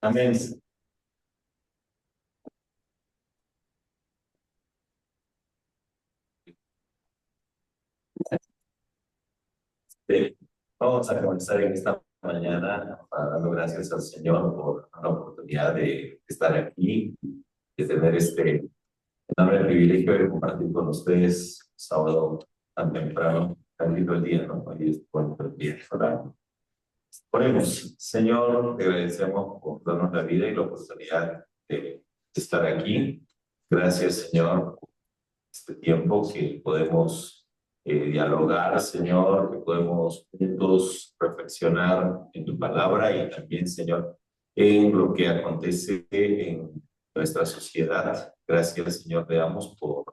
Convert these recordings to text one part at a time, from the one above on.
Amén. Sí. Vamos a comenzar en esta mañana dando gracias al Señor por la oportunidad de estar aquí, de tener este enorme privilegio de compartir con ustedes sábado tan temprano, tan lindo el día, ¿no? Hoy es bueno el día. Ahora, oremos. Señor, te agradecemos por darnos la vida y la oportunidad de estar aquí. Gracias, Señor, este tiempo que podemos dialogar, Señor, que podemos juntos reflexionar en tu palabra y también, Señor, en lo que acontece en nuestra sociedad. Gracias, Señor, te damos por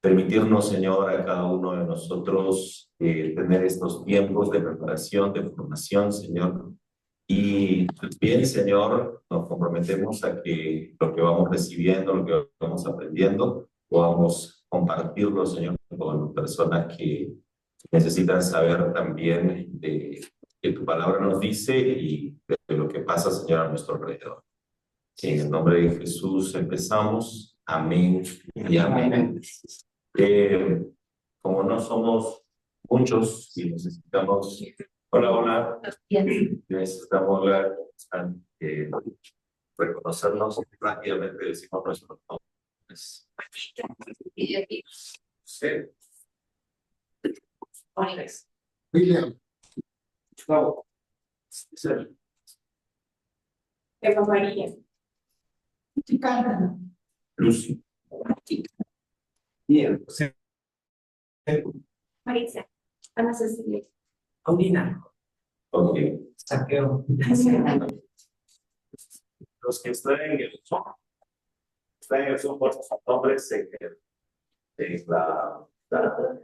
permitirnos, Señor, a cada uno de nosotros tener estos tiempos de preparación, de formación, Señor. Y también, Señor, nos comprometemos a que lo que vamos recibiendo, lo que vamos aprendiendo, podamos compartirlo, Señor, con personas que necesitan saber también de que tu palabra nos dice y de lo que pasa, Señor, a nuestro alrededor. En el nombre de Jesús empezamos. Amén y amén. Eh, Como no somos muchos y necesitamos, hola, hola, necesitamos reconocernos rápidamente, decimos nuestros nombres. Sí. William. Gustavo. César. Eva María. Carmen. Lucy. Bien. Marisa. Ana Cecilia. Paulina. Ok. Saqueo. Los que están en el Zoom por sus nombres en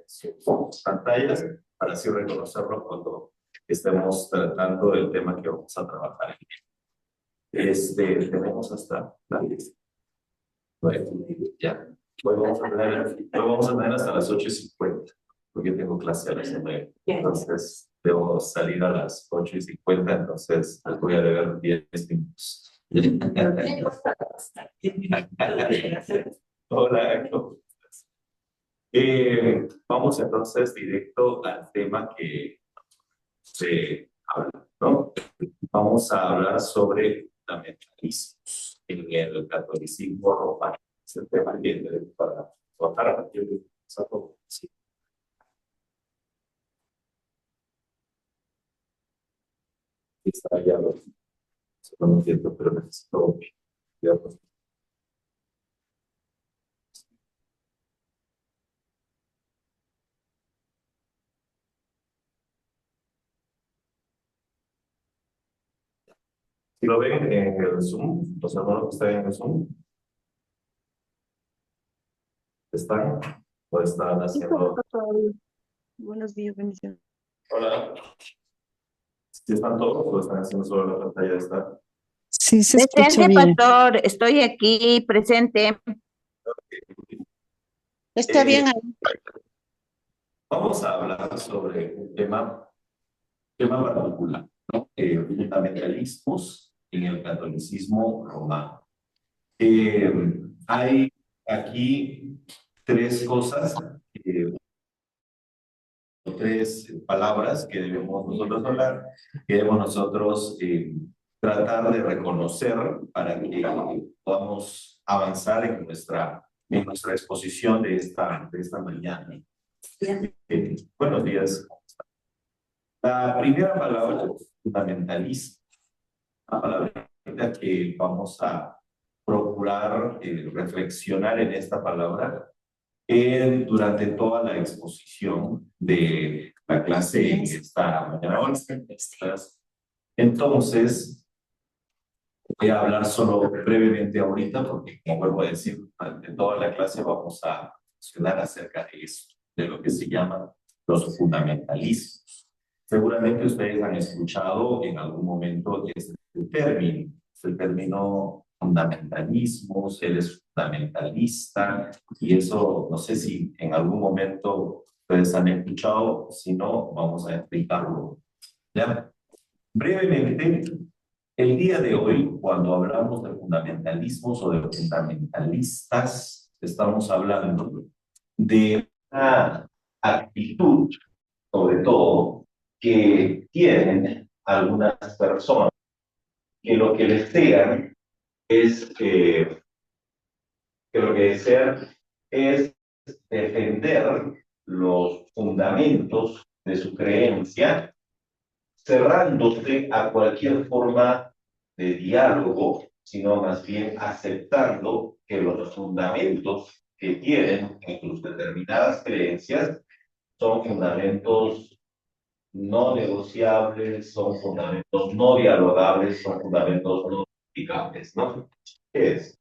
sus pantallas para así reconocerlo cuando estemos tratando el tema que vamos a trabajar. Tenemos hasta la lista. Bueno, ya. Hoy vamos a tener hasta las 8:50, porque tengo clase a las 9. Entonces, debo salir a las 8:50, entonces les voy a deber 10 minutos. Hola, ¿cómo estás? Vamos entonces directo al tema que se habla, ¿no? Vamos a hablar sobre fundamentalismos en el catolicismo romano. Es el tema que para tratar a partir de sí. Está ya lo entiendo, pero necesito cuidarlo. Si lo ven en el Zoom, los hermanos que están en el Zoom, ¿están o están haciendo? Buenos días, bendiciones. Hola. ¿Sí están todos o están haciendo solo la pantalla de esta? Sí, se escucha Presente, bien. pastor, estoy aquí, presente. Está bien ahí. Vamos a hablar sobre un tema particular, ¿no? Fundamentalismos en el catolicismo romano. Hay aquí tres cosas, tres palabras que debemos nosotros hablar, que debemos nosotros tratar de reconocer para que podamos avanzar en nuestra exposición de esta mañana. Buenos días. La primera palabra es fundamentalista, la palabra que vamos a procurar reflexionar en esta palabra durante toda la exposición de la clase en esta mañana. Entonces, voy a hablar solo brevemente ahorita porque, como vuelvo a decir, durante toda la clase vamos a mencionar acerca de eso, de lo que se llaman los fundamentalismos. Seguramente ustedes han escuchado en algún momento este término, es el término fundamentalismos, él es fundamentalista, y eso no sé si en algún momento ustedes han escuchado, si no, vamos a explicarlo. ¿Ya? Brevemente, El día de hoy, cuando hablamos de fundamentalismos o de fundamentalistas, estamos hablando de una actitud, sobre todo, que tienen algunas personas que lo que desean es que lo que desean es defender los fundamentos de su creencia, cerrándose a cualquier forma de diálogo, sino más bien aceptando que los fundamentos que tienen en sus determinadas creencias son fundamentos no negociables, son fundamentos no dialogables, son fundamentos no modificables, ¿no? ¿Qué es?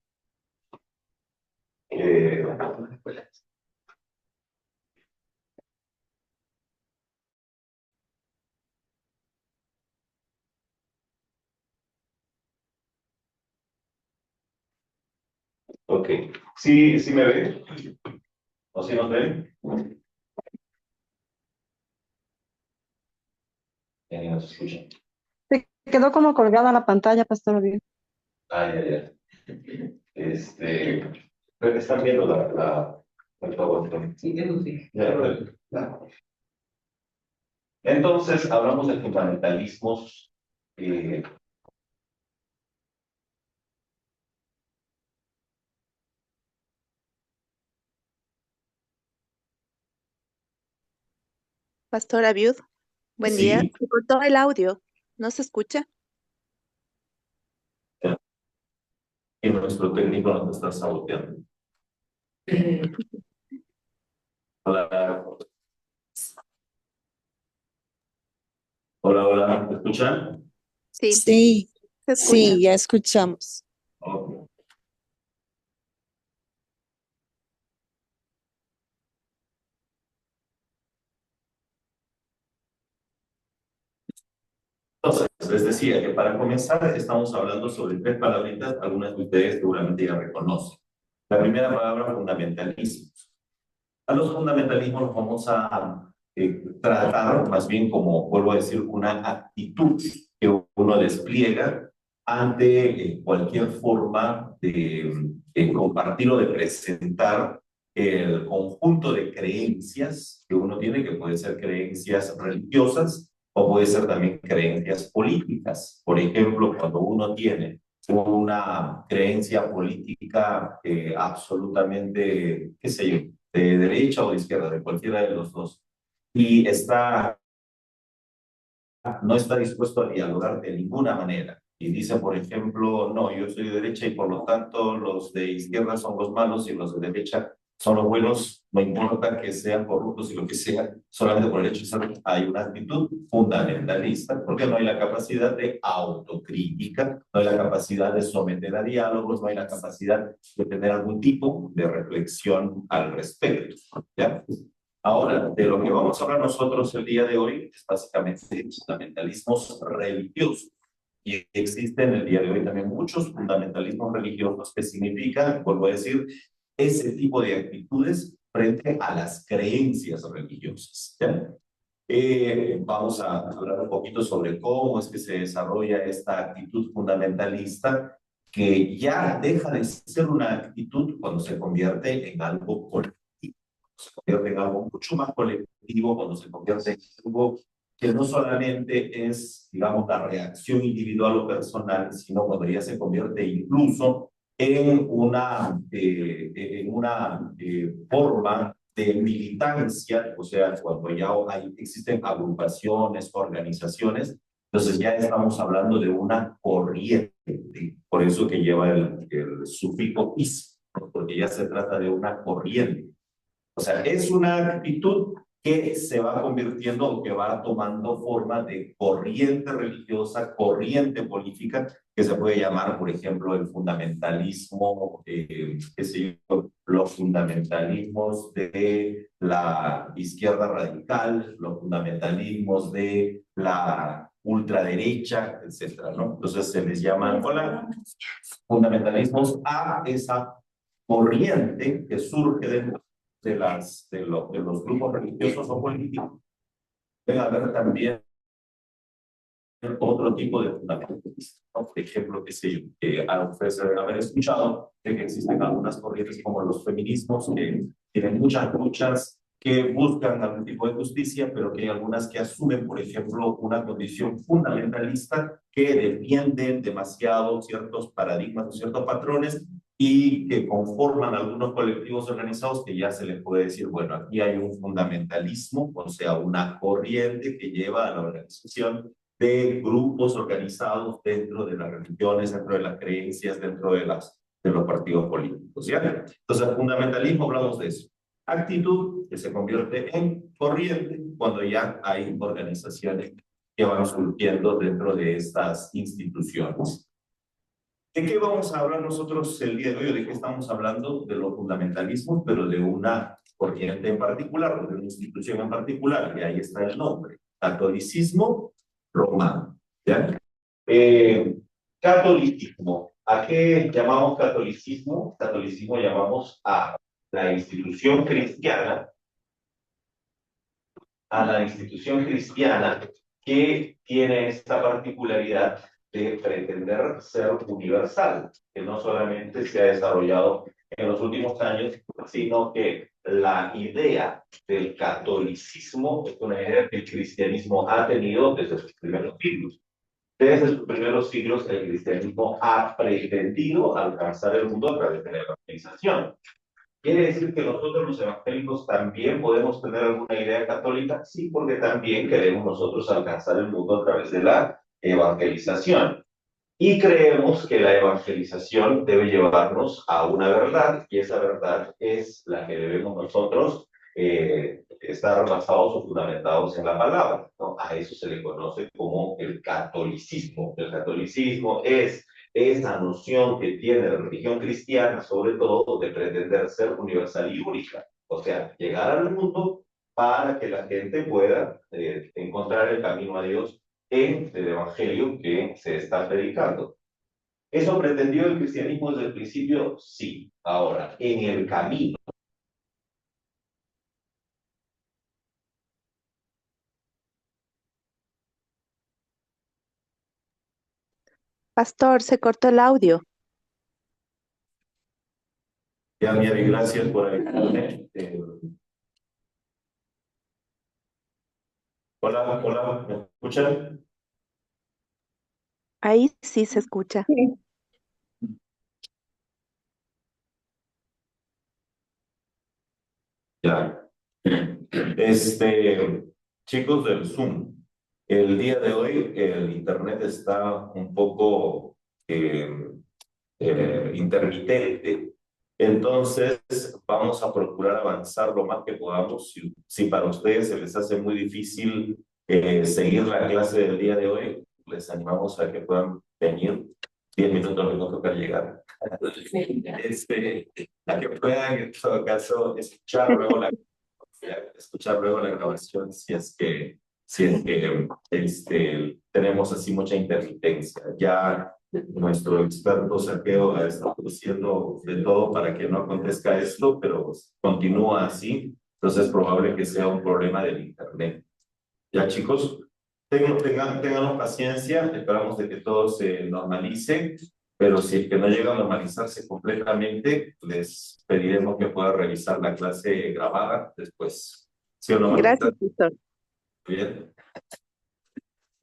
Eh, ok, ¿sí, sí me ven? ¿O sí nos ven? Ya ni nos escuchan. Se quedó como colgada la pantalla, Pastor Obed. Ah, ya, ya. Pero están viendo el PowerPoint. Sí, eso sí. Ya, ya. Entonces, hablamos de fundamentalismos. eh, Pastora Viud, buen día. sí, Se cortó el audio, ¿no se escucha? y nuestro técnico nos está saboteando. Hola, hola, hola, ¿me escuchan? Sí, Sí, se escucha. sí, ya escuchamos. Ok. Entonces, les decía que para comenzar estamos hablando sobre tres palabritas, algunas de ustedes seguramente ya reconocen. La primera palabra, fundamentalismos. A los fundamentalismos los vamos a tratar más bien como, vuelvo a decir, una actitud que uno despliega ante cualquier forma de compartir o de presentar el conjunto de creencias que uno tiene, que puede ser creencias religiosas o puede ser también creencias políticas. Por ejemplo, cuando uno tiene una creencia política absolutamente, qué sé yo, de derecha o de izquierda, de cualquiera de los dos, y no está dispuesto a dialogar de ninguna manera. Y dice, por ejemplo, no, yo soy de derecha y por lo tanto los de izquierda son los malos y los de derecha son los buenos, no importa que sean corruptos y lo que sea, solamente por el hecho de ser, hay una actitud fundamentalista, porque no hay la capacidad de autocrítica, no hay la capacidad de someter a diálogos, no hay la capacidad de tener algún tipo de reflexión al respecto. ¿Ya? Ahora, de lo que vamos a hablar nosotros el día de hoy es básicamente fundamentalismos religiosos. Y existen el día de hoy también muchos fundamentalismos religiosos que significan, vuelvo a decir, ese tipo de actitudes frente a las creencias religiosas. ¿Ya? Vamos a hablar un poquito sobre cómo es que se desarrolla esta actitud fundamentalista que ya deja de ser una actitud cuando se convierte en algo colectivo, se convierte en algo mucho más colectivo, cuando se convierte en algo que no solamente es, digamos, la reacción individual o personal, sino cuando ya se convierte incluso en una forma de militancia, o sea, cuando ya existen agrupaciones, organizaciones, entonces ya estamos hablando de una corriente, por eso que lleva el sufijo "is", ¿no? Porque ya se trata de una corriente. O sea, es una actitud que se va convirtiendo o que va tomando forma de corriente religiosa, corriente política, que se puede llamar, por ejemplo, el fundamentalismo, qué sé yo, los fundamentalismos de la izquierda radical, los fundamentalismos de la ultraderecha, etcétera, ¿no? Entonces se les llama, hola, fundamentalismos a esa corriente que surge de los grupos religiosos o políticos. Debe haber también otro tipo de fundamentalismo, ¿no? Por ejemplo, qué sé yo, que a ustedes deben haber escuchado de que existen algunas corrientes como los feminismos que tienen muchas luchas que buscan algún tipo de justicia, pero que hay algunas que asumen, por ejemplo, una condición fundamentalista que defienden demasiado ciertos paradigmas o ciertos patrones y que conforman algunos colectivos organizados que ya se les puede decir, bueno, aquí hay un fundamentalismo, o sea, una corriente que lleva a la organización de grupos organizados dentro de las religiones, dentro de las creencias, dentro de los partidos políticos, ¿ya? Entonces, fundamentalismo, hablamos de eso. Actitud que se convierte en corriente cuando ya hay organizaciones que van surgiendo dentro de estas instituciones. ¿De qué vamos a hablar nosotros el día de hoy? ¿De qué estamos hablando? De los fundamentalismos, pero de una corriente en particular, o de una institución en particular, y ahí está el nombre, catolicismo romano. ¿Ya? Catolicismo. ¿A qué llamamos catolicismo? Catolicismo llamamos la institución cristiana, a la institución cristiana que tiene esta particularidad de pretender ser universal, que no solamente se ha desarrollado en los últimos años, sino que la idea del catolicismo es una idea que el cristianismo ha tenido desde sus primeros siglos. Desde sus primeros siglos, el cristianismo ha pretendido alcanzar el mundo a través de la evangelización. ¿Quiere decir que nosotros los evangélicos también podemos tener alguna idea católica? Sí, porque también queremos nosotros alcanzar el mundo a través de la evangelización. Y creemos que la evangelización debe llevarnos a una verdad, y esa verdad es la que debemos nosotros estar basados o fundamentados en la palabra, ¿no? A eso se le conoce como el catolicismo. El catolicismo es esa noción que tiene la religión cristiana, sobre todo, de pretender ser universal y única. O sea, llegar al mundo para que la gente pueda encontrar el camino a Dios en el evangelio que se está predicando. ¿Eso pretendió el cristianismo desde el principio? Sí. Ahora, en el camino. Pastor, se cortó el audio. Ya, Miari, gracias por avisarme. Hola, hola, ¿me escuchan? Ahí sí se escucha. Ya. Chicos del Zoom, el día de hoy el internet está un poco intermitente. Entonces, vamos a procurar avanzar lo más que podamos. Si para ustedes se les hace muy difícil seguir la clase del día de hoy, les animamos a que puedan venir. 10 minutos les va a tocar llegar. A que puedan, en todo caso, escuchar luego la grabación si es que tenemos así mucha intermitencia. Ya nuestro experto saqueo ha estado haciendo de todo para que no acontezca esto, pero continúa así. Entonces es probable que sea un problema del internet. Ya, chicos, tengan paciencia, esperamos de que todo se normalice, pero si es que no llega a normalizarse completamente, les pediremos que puedan revisar la clase grabada después. ¿Sí o no, Martita? Gracias, pastor. Bien.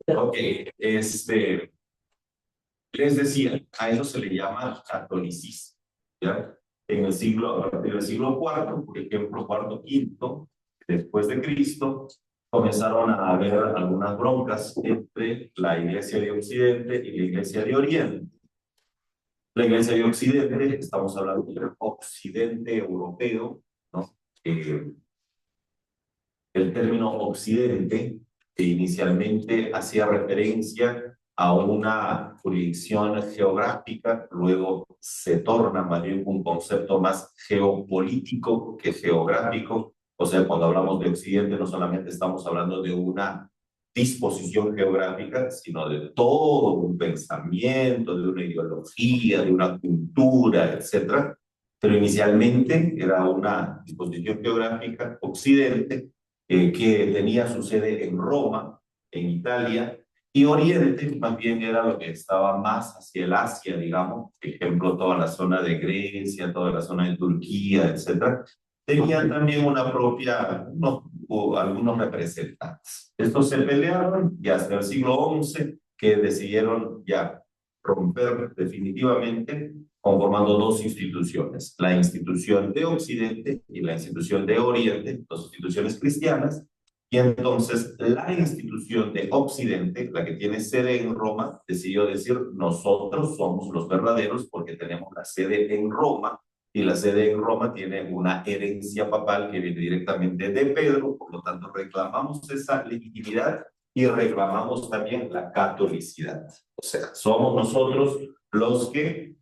Ok, les decía, a eso se le llama catolicismo, ¿ya? A partir del siglo IV, por ejemplo, cuarto, quinto, después de Cristo, comenzaron a haber algunas broncas entre la Iglesia de Occidente y la Iglesia de Oriente. La Iglesia de Occidente, estamos hablando del Occidente europeo, ¿no? El término Occidente inicialmente hacía referencia a una jurisdicción geográfica, luego se torna más bien un concepto más geopolítico que geográfico. O sea, cuando hablamos de Occidente no solamente estamos hablando de una disposición geográfica, sino de todo un pensamiento, de una ideología, de una cultura, etcétera. Pero inicialmente era una disposición geográfica, Occidente, que tenía su sede en Roma, en Italia, Y Oriente más bien era lo que estaba más hacia el Asia, digamos, por ejemplo, toda la zona de Grecia, toda la zona de Turquía, etcétera, tenían también una propia, o algunos representantes. Estos se pelearon y hasta el siglo XI que decidieron ya romper definitivamente conformando dos instituciones, la institución de Occidente y la institución de Oriente, dos instituciones cristianas. Y entonces la institución de Occidente, la que tiene sede en Roma, decidió decir, nosotros somos los verdaderos porque tenemos la sede en Roma, y la sede en Roma tiene una herencia papal que viene directamente de Pedro, por lo tanto reclamamos esa legitimidad y reclamamos también la catolicidad. O sea, somos nosotros los que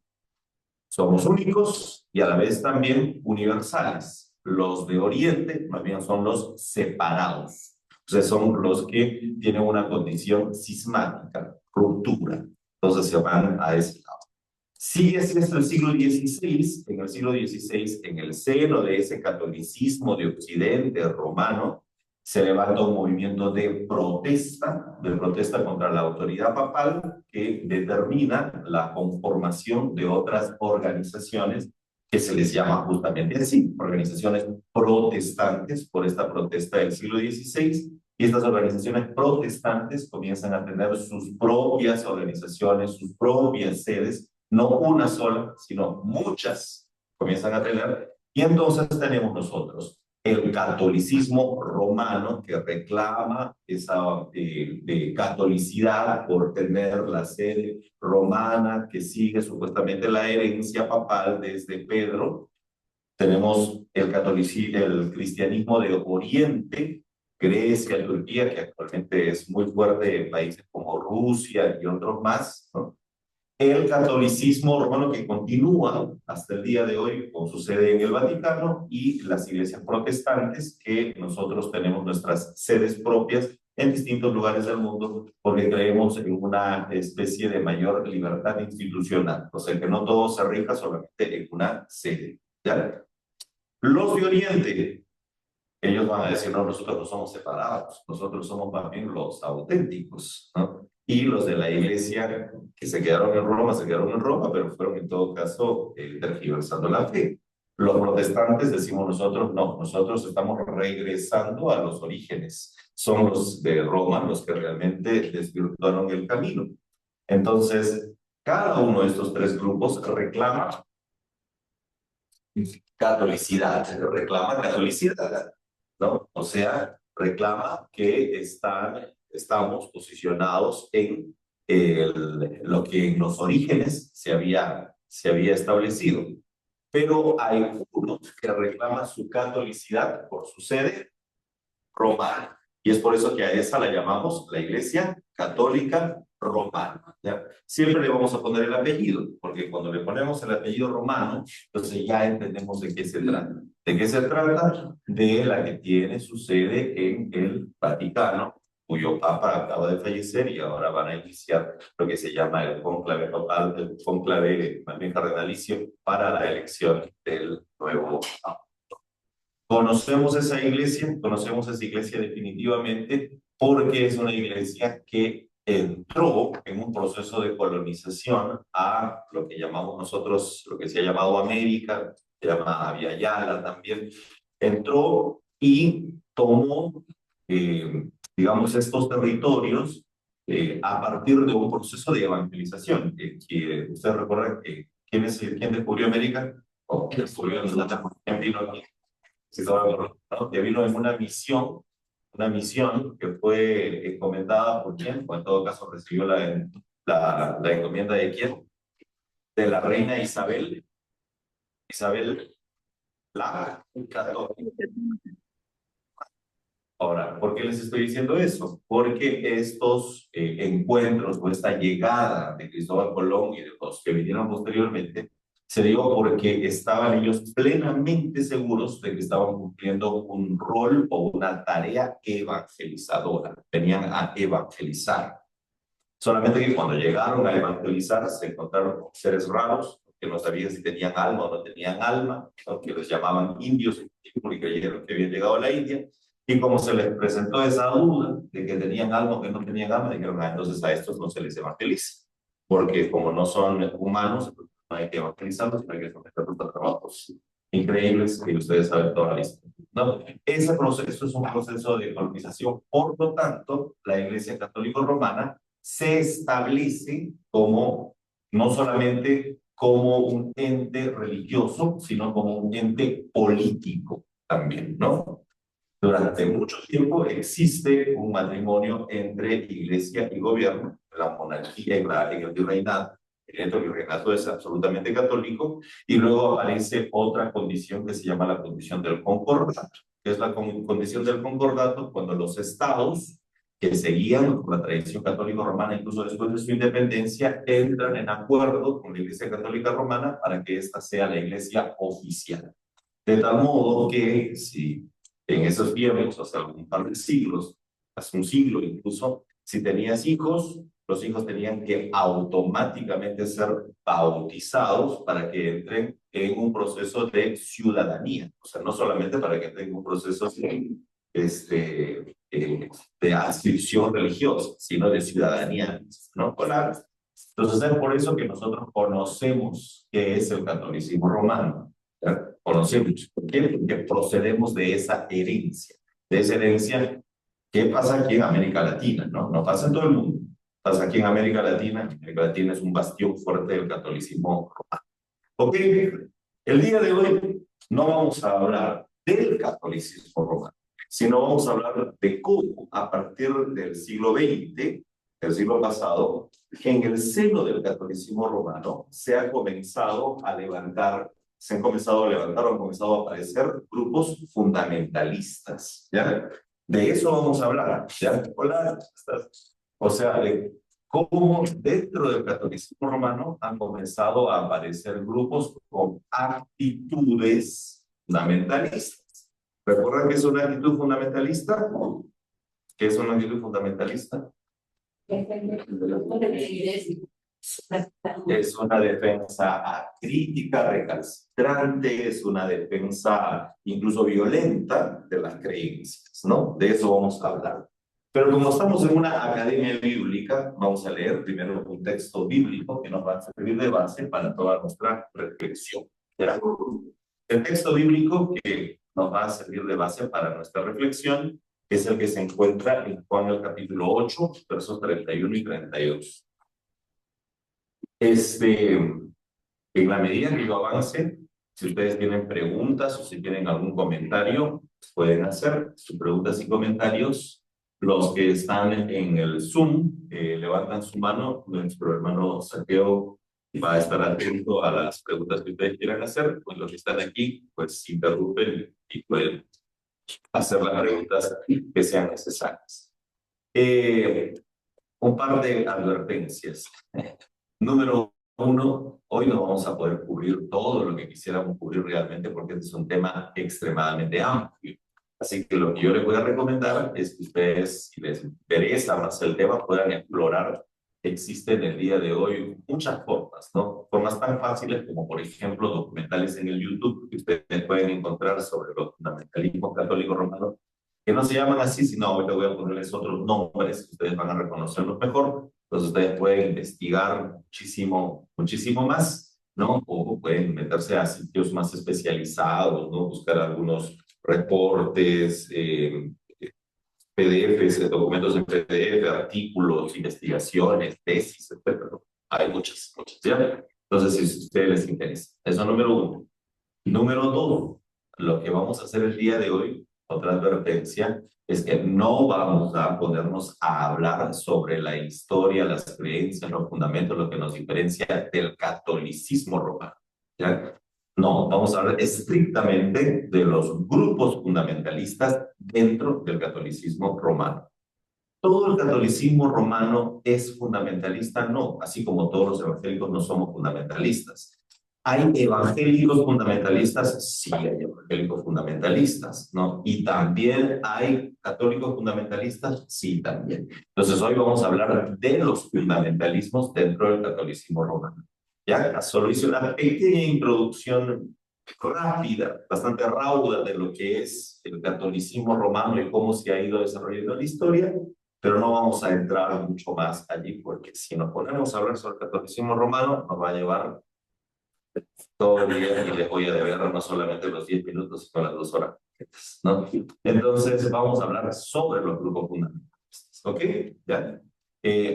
somos únicos y a la vez también universales. Los de Oriente más bien son los separados. O sea, son los que tienen una condición cismática, ruptura. Entonces se van a ese lado. Sigue siendo el siglo XVI. En el siglo XVI, en el seno de ese catolicismo de Occidente romano, se levanta un movimiento de protesta contra la autoridad papal que determina la conformación de otras organizaciones que se les llama justamente así, organizaciones protestantes, por esta protesta del siglo XVI. Y estas organizaciones protestantes comienzan a tener sus propias organizaciones, sus propias sedes, no una sola, sino muchas comienzan a tener. Y entonces tenemos nosotros el catolicismo romano que reclama esa catolicidad por tener la sede romana que sigue supuestamente la herencia papal desde Pedro. Tenemos el cristianismo de Oriente, Grecia, Turquía, que actualmente es muy fuerte en países como Rusia y otros más, ¿no? El catolicismo romano que continúa hasta el día de hoy con su sede en el Vaticano y las iglesias protestantes que nosotros tenemos nuestras sedes propias en distintos lugares del mundo porque creemos en una especie de mayor libertad institucional, o sea que no todo se rija solamente en una sede, ¿ya? Los de Oriente, ellos van a decir, no, nosotros no somos separados, nosotros somos más bien los auténticos, ¿no? Y los de la iglesia que se quedaron en Roma, pero fueron en todo caso tergiversando la fe. Los protestantes decimos nosotros, no, nosotros estamos regresando a los orígenes. Son los de Roma los que realmente desvirtuaron el camino. Entonces, cada uno de estos tres grupos reclama catolicidad, ¿no? O sea, reclama que estamos posicionados en lo que en los orígenes se había establecido. Pero hay unos que reclaman su catolicidad por su sede romana. Y es por eso que a esa la llamamos la Iglesia Católica Romana, ¿ya? Siempre le vamos a poner el apellido, porque cuando le ponemos el apellido romano, entonces ya entendemos de qué se trata. ¿De qué se trata? De la que tiene su sede en el Vaticano, cuyo papa acaba de fallecer y ahora van a iniciar lo que se llama el conclave papal, el conclave más bien cardenalicio para la elección del nuevo papa. Conocemos esa iglesia definitivamente porque es una iglesia que entró en un proceso de colonización a lo que llamamos nosotros, lo que se ha llamado América, se llama Via Yala también, entró y tomó, digamos, estos territorios a partir de un proceso de evangelización. Que ustedes recuerdan que ¿quién descubrió América? ¿O quién descubrió quién vino aquí? Sí, ¿no? Que vino en una misión que fue encomendada por quién, o en todo caso recibió la encomienda de quién, de la reina Isabel la Católica. Ahora, ¿por qué les estoy diciendo eso? Porque estos encuentros o esta llegada de Cristóbal Colón y de los que vinieron posteriormente se dio porque estaban ellos plenamente seguros de que estaban cumpliendo un rol o una tarea evangelizadora. Venían a evangelizar. Solamente que cuando llegaron a evangelizar se encontraron con seres raros que no sabían si tenían alma o no tenían alma, ¿no? Que los llamaban indios y creyeron que habían llegado a la India. Y como se les presentó esa duda de que tenían algo que no tenían alma, dijeron, entonces a estos no se les evangeliza, porque como no son humanos, pues, no hay que evangelizarlos, sino hay que someterlos a trabajos increíbles que ustedes saben toda la historia, ¿no? Ese proceso es un proceso de colonización. Por lo tanto, la Iglesia Católica Romana se establece como, no solamente como un ente religioso, sino como un ente político también, ¿no? Durante mucho tiempo existe un matrimonio entre iglesia y gobierno, la monarquía en el virreinato. El virreinato es absolutamente católico y luego aparece otra condición que se llama la condición del concordato, que es la condición del concordato cuando los estados que seguían la tradición católica romana, incluso después de su independencia, entran en acuerdo con la Iglesia Católica Romana para que ésta sea la iglesia oficial. De tal modo que si en esos tiempos, hace algún par de siglos, hace un siglo incluso, si tenías hijos, los hijos tenían que automáticamente ser bautizados para que entren en un proceso de ciudadanía. O sea, no solamente para que entren en un proceso de adscripción religiosa, sino de ciudadanía, ¿no? Entonces es por eso que nosotros conocemos qué es el catolicismo romano. ¿Ya? Conocemos. ¿Por qué? Porque procedemos de esa herencia. De esa herencia que pasa aquí en América Latina, ¿no? No pasa en todo el mundo. Pasa aquí en América Latina. América Latina es un bastión fuerte del catolicismo romano. Ok, el día de hoy no vamos a hablar del catolicismo romano, sino vamos a hablar de cómo a partir del siglo XX, del siglo pasado, que en el seno del catolicismo romano se ha comenzado a levantar, se han comenzado a levantar o han comenzado a aparecer grupos fundamentalistas, ¿ya? De eso vamos a hablar, ¿ya? Hola, ¿estás? O sea, de cómo dentro del catolicismo romano han comenzado a aparecer grupos con actitudes fundamentalistas. ¿Recuerdan qué es una actitud fundamentalista? ¿Qué es una actitud fundamentalista? Es una defensa acrítica, recalcitrante, es una defensa incluso violenta de las creencias, ¿no? De eso vamos a hablar. Pero como estamos en una academia bíblica, vamos a leer primero un texto bíblico que nos va a servir de base para toda nuestra reflexión. ¿Ya? El texto bíblico que nos va a servir de base para nuestra reflexión es el que se encuentra en Juan el capítulo 8, versos 31 y 32. En la medida que yo avance, si ustedes tienen preguntas o si tienen algún comentario, pueden hacer sus preguntas y comentarios. Los que están en el Zoom, levantan su mano. Nuestro hermano Santiago va a estar atento a las preguntas que ustedes quieran hacer. Pues los que están aquí, pues interrumpen y pueden hacer las preguntas que sean necesarias. Un par de advertencias. Número uno, hoy no vamos a poder cubrir todo lo que quisiéramos cubrir realmente porque este es un tema extremadamente amplio. Así que lo que yo les voy a recomendar es que ustedes, si les interesa más el tema, puedan explorar. Existen el día de hoy muchas formas, ¿no? Formas tan fáciles como, por ejemplo, documentales en el YouTube que ustedes pueden encontrar sobre los fundamentalismos católicos romanos, que no se llaman así, sino ahorita voy a ponerles otros nombres que ustedes van a reconocerlos mejor. Entonces ustedes pueden investigar muchísimo, muchísimo más, ¿no? O pueden meterse a sitios más especializados, ¿no? Buscar algunos reportes, PDFs, documentos en PDF, artículos, investigaciones, tesis, etc. Hay muchas, ¿ya? Entonces, si a ustedes les interesa. Eso número uno. Número dos, lo que vamos a hacer el día de hoy, otra advertencia, es que no vamos a ponernos a hablar sobre la historia, las creencias, los fundamentos, lo que nos diferencia del catolicismo romano, ¿ya? No, vamos a hablar estrictamente de los grupos fundamentalistas dentro del catolicismo romano. ¿Todo el catolicismo romano es fundamentalista? No, así como todos los evangélicos no somos fundamentalistas. ¿Hay evangélicos fundamentalistas? Sí, hay evangélicos fundamentalistas, ¿no? ¿Y también hay católicos fundamentalistas? Sí, también. Entonces hoy vamos a hablar de los fundamentalismos dentro del catolicismo romano. Ya solo hice una pequeña introducción rápida, bastante rauda de lo que es el catolicismo romano y cómo se ha ido desarrollando la historia, pero no vamos a entrar mucho más allí, porque si nos ponemos a hablar sobre el catolicismo romano, nos va a llevar todo el día y les voy a deber no solamente los 10 minutos, sino las 2 horas, ¿no? Entonces, vamos a hablar sobre los grupos fundamentalistas, ¿ok? ¿Ya?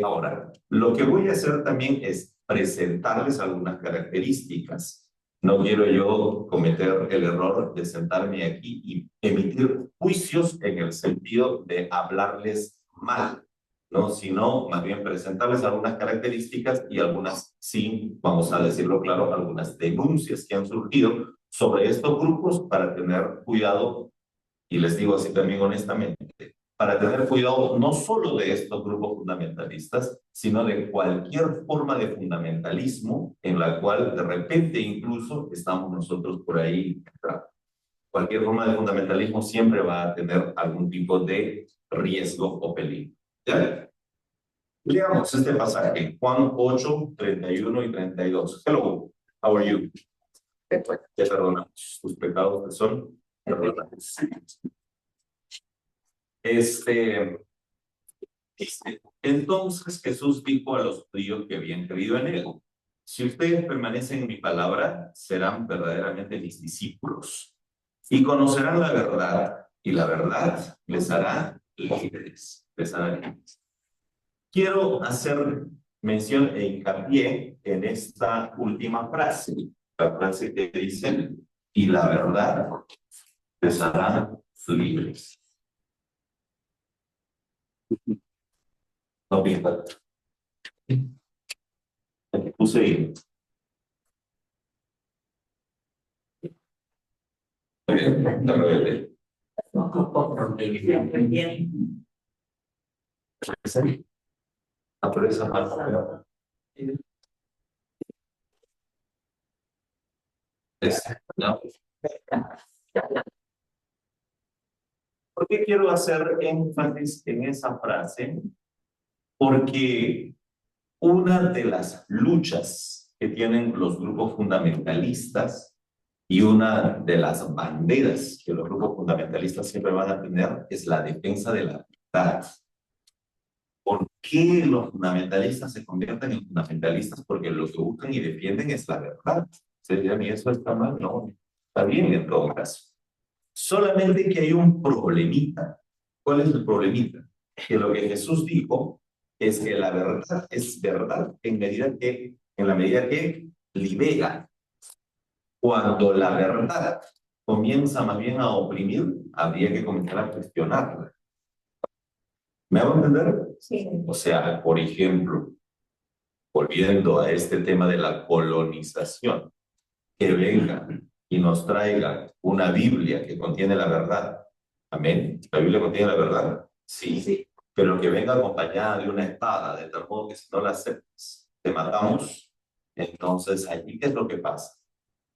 Ahora, lo que voy a hacer también es presentarles algunas características. No quiero yo cometer el error de sentarme aquí y emitir juicios en el sentido de hablarles mal, ¿no? Sino más bien presentarles algunas características y algunas, sí, vamos a decirlo claro, algunas denuncias que han surgido sobre estos grupos para tener cuidado, y les digo así también honestamente, para tener cuidado no solo de estos grupos fundamentalistas, sino de cualquier forma de fundamentalismo en la cual de repente incluso estamos nosotros por ahí. Cualquier forma de fundamentalismo siempre va a tener algún tipo de riesgo o peligro. ¿Ya? Leamos este pasaje, Juan 8, 31 y 32. Hello, how are you? Te perdonamos tus pecados que son perdonados. Entonces Jesús dijo a los judíos que habían creído en él: si ustedes permanecen en mi palabra, serán verdaderamente mis discípulos y conocerán la verdad, y la verdad les hará libres. Les hará libres. Quiero hacer mención e hincapié en esta última frase, la frase que dice, y la verdad les hará libres. No pinta. Aquí puse ahí. Muy bien, la rebelde. Por esa parte. ¿No? ¿Por qué quiero hacer énfasis en esa frase? Porque una de las luchas que tienen los grupos fundamentalistas y una de las banderas que los grupos fundamentalistas siempre van a tener es la defensa de la verdad. ¿Por qué los fundamentalistas se convierten en fundamentalistas? Porque lo que buscan y defienden es la verdad. ¿Se dirán, y eso está mal? No, está bien en todo caso. Solamente que hay un problemita. ¿Cuál es el problemita? Que lo que Jesús dijo es que la verdad es verdad en la medida que libera. Cuando la verdad comienza más bien a oprimir, habría que comenzar a cuestionarla. ¿Me hago entender? Sí. O sea, por ejemplo, volviendo a este tema de la colonización, que venga y nos traiga una Biblia que contiene la verdad. Amén. ¿La Biblia contiene la verdad? Sí. Sí. Pero que venga acompañada de una espada, de tal modo que si no la aceptas, te matamos. Entonces, allí, ¿qué es lo que pasa?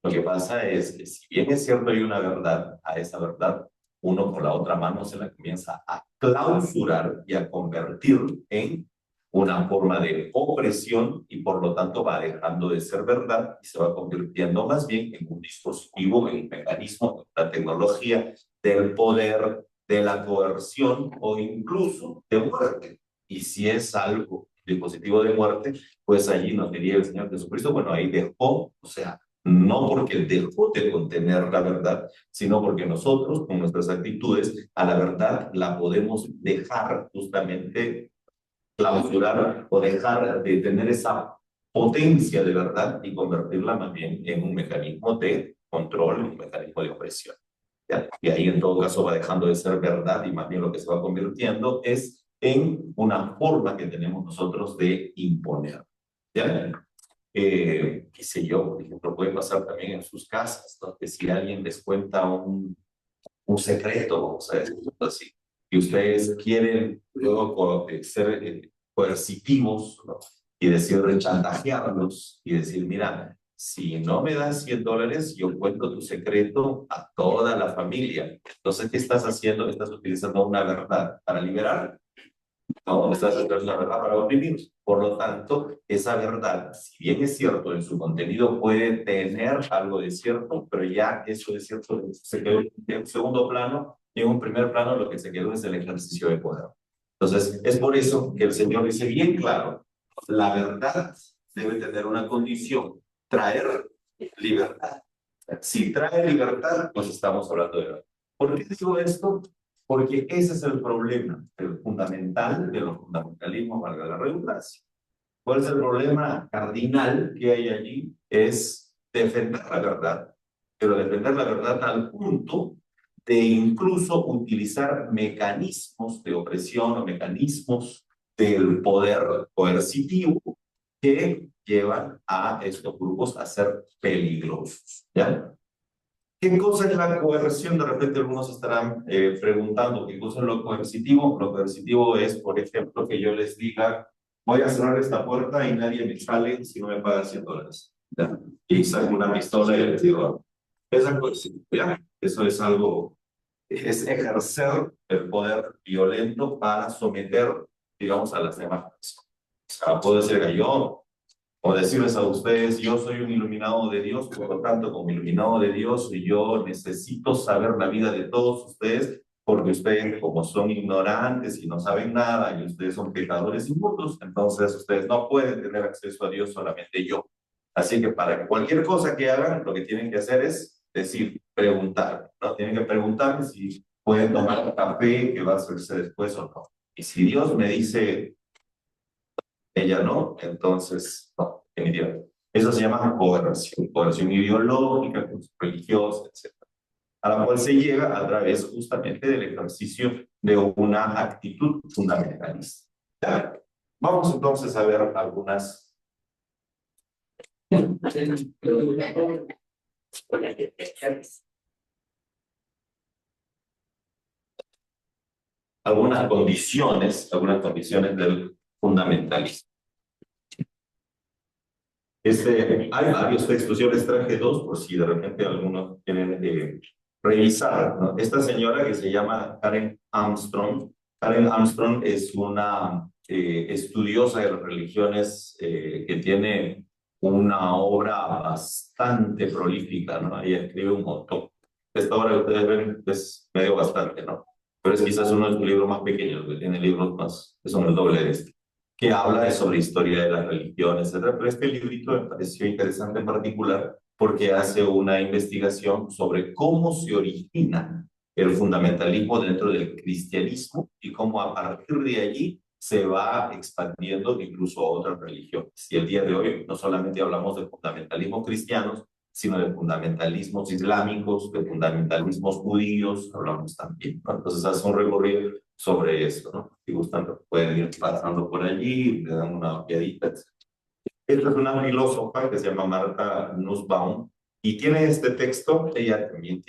Lo que pasa es que si bien es cierto hay una verdad, a esa verdad uno con la otra mano se la comienza a clausurar y a convertir en una forma de opresión y por lo tanto va dejando de ser verdad y se va convirtiendo más bien en un dispositivo, en un mecanismo, en la tecnología del poder, de la coerción o incluso de muerte. Y si es algo, dispositivo de muerte, pues allí nos diría el Señor Jesucristo, bueno, ahí dejó, o sea, no porque dejó de contener la verdad, sino porque nosotros, con nuestras actitudes, a la verdad la podemos dejar justamente clausurar o dejar de tener esa potencia de verdad y convertirla más bien en un mecanismo de control, un mecanismo de opresión. ¿Ya? Y ahí en todo caso va dejando de ser verdad y más bien lo que se va convirtiendo es en una forma que tenemos nosotros de imponer. ¿Ya? Qué sé yo, por ejemplo, puede pasar también en sus casas, ¿no? Que si alguien les cuenta un secreto, vamos a decirlo así, y ustedes quieren luego ser coercitivos, ¿no? Y decir, chantajearlos y decir, mira, si no me das $100, yo cuento tu secreto a toda la familia. Entonces, ¿qué estás haciendo? Estás utilizando una verdad para liberar. No, estás es una verdad para oprimirnos. Por lo tanto, esa verdad, si bien es cierto, en su contenido puede tener algo de cierto, pero ya eso de cierto se quedó en un segundo plano y en un primer plano lo que se quedó es el ejercicio de poder. Entonces, es por eso que el Señor dice bien claro, la verdad debe tener una condición, traer libertad. Si trae libertad, pues estamos hablando de verdad. ¿Por qué digo esto? Porque ese es el problema, el fundamental de los fundamentalismos, valga la redundancia. ¿Cuál es el problema cardinal que hay allí? Es defender la verdad, pero defender la verdad al punto de incluso utilizar mecanismos de opresión o mecanismos del poder coercitivo que llevan a estos grupos a ser peligrosos, ¿ya? ¿Qué cosa es la coerción? De repente algunos estarán preguntando, ¿qué cosa es lo coercitivo? Lo coercitivo es, por ejemplo, que yo les diga, voy a cerrar esta puerta y nadie me sale si no me paga $100. ¿Ya? Y saco una pistola y les digo, esa coerción, ¿ya? Eso es algo, es ejercer el poder violento para someter, digamos, a las demás personas. O sea, puedo decir que yo o decirles a ustedes, yo soy un iluminado de Dios, por lo tanto, como iluminado de Dios, yo necesito saber la vida de todos ustedes, porque ustedes, como son ignorantes y no saben nada, y ustedes son pecadores inmundos, entonces ustedes no pueden tener acceso a Dios, solamente yo. Así que para cualquier cosa que hagan, lo que tienen que hacer es decir, preguntar, ¿no? Tienen que preguntarme si pueden tomar café que va a hacerse después o no. Y si Dios me dice ella no, entonces, no, definitivamente. Eso se llama coerción ideológica, religiosa, etc. A la cual se llega a través justamente del ejercicio de una actitud fundamentalista. ¿Ya? Vamos entonces a ver algunas condiciones del fundamentalismo. Hay varios textos, yo les traje dos por si de repente algunos quieren revisar, ¿no? Esta señora que se llama Karen Armstrong. Karen Armstrong es una estudiosa de las religiones que tiene una obra bastante prolífica, ¿no? Ella escribe un montón. Esta obra que ustedes ven es medio bastante, ¿no? Pero es quizás uno de sus libros más pequeños, que tiene libros más, que son el doble de este, que habla sobre historia de las religiones, etcétera. Pero este librito me pareció interesante en particular porque hace una investigación sobre cómo se origina el fundamentalismo dentro del cristianismo y cómo a partir de allí se va expandiendo incluso a otras religiones. Y el día de hoy no solamente hablamos de fundamentalismos cristianos, sino de fundamentalismos islámicos, de fundamentalismos judíos, hablamos también, ¿no? Entonces hace un recorrido sobre eso, ¿no? Si gustan, pueden ir pasando por allí, le dan una ojeadita. Esta es una filósofa que se llama Martha Nussbaum y tiene este texto, ella también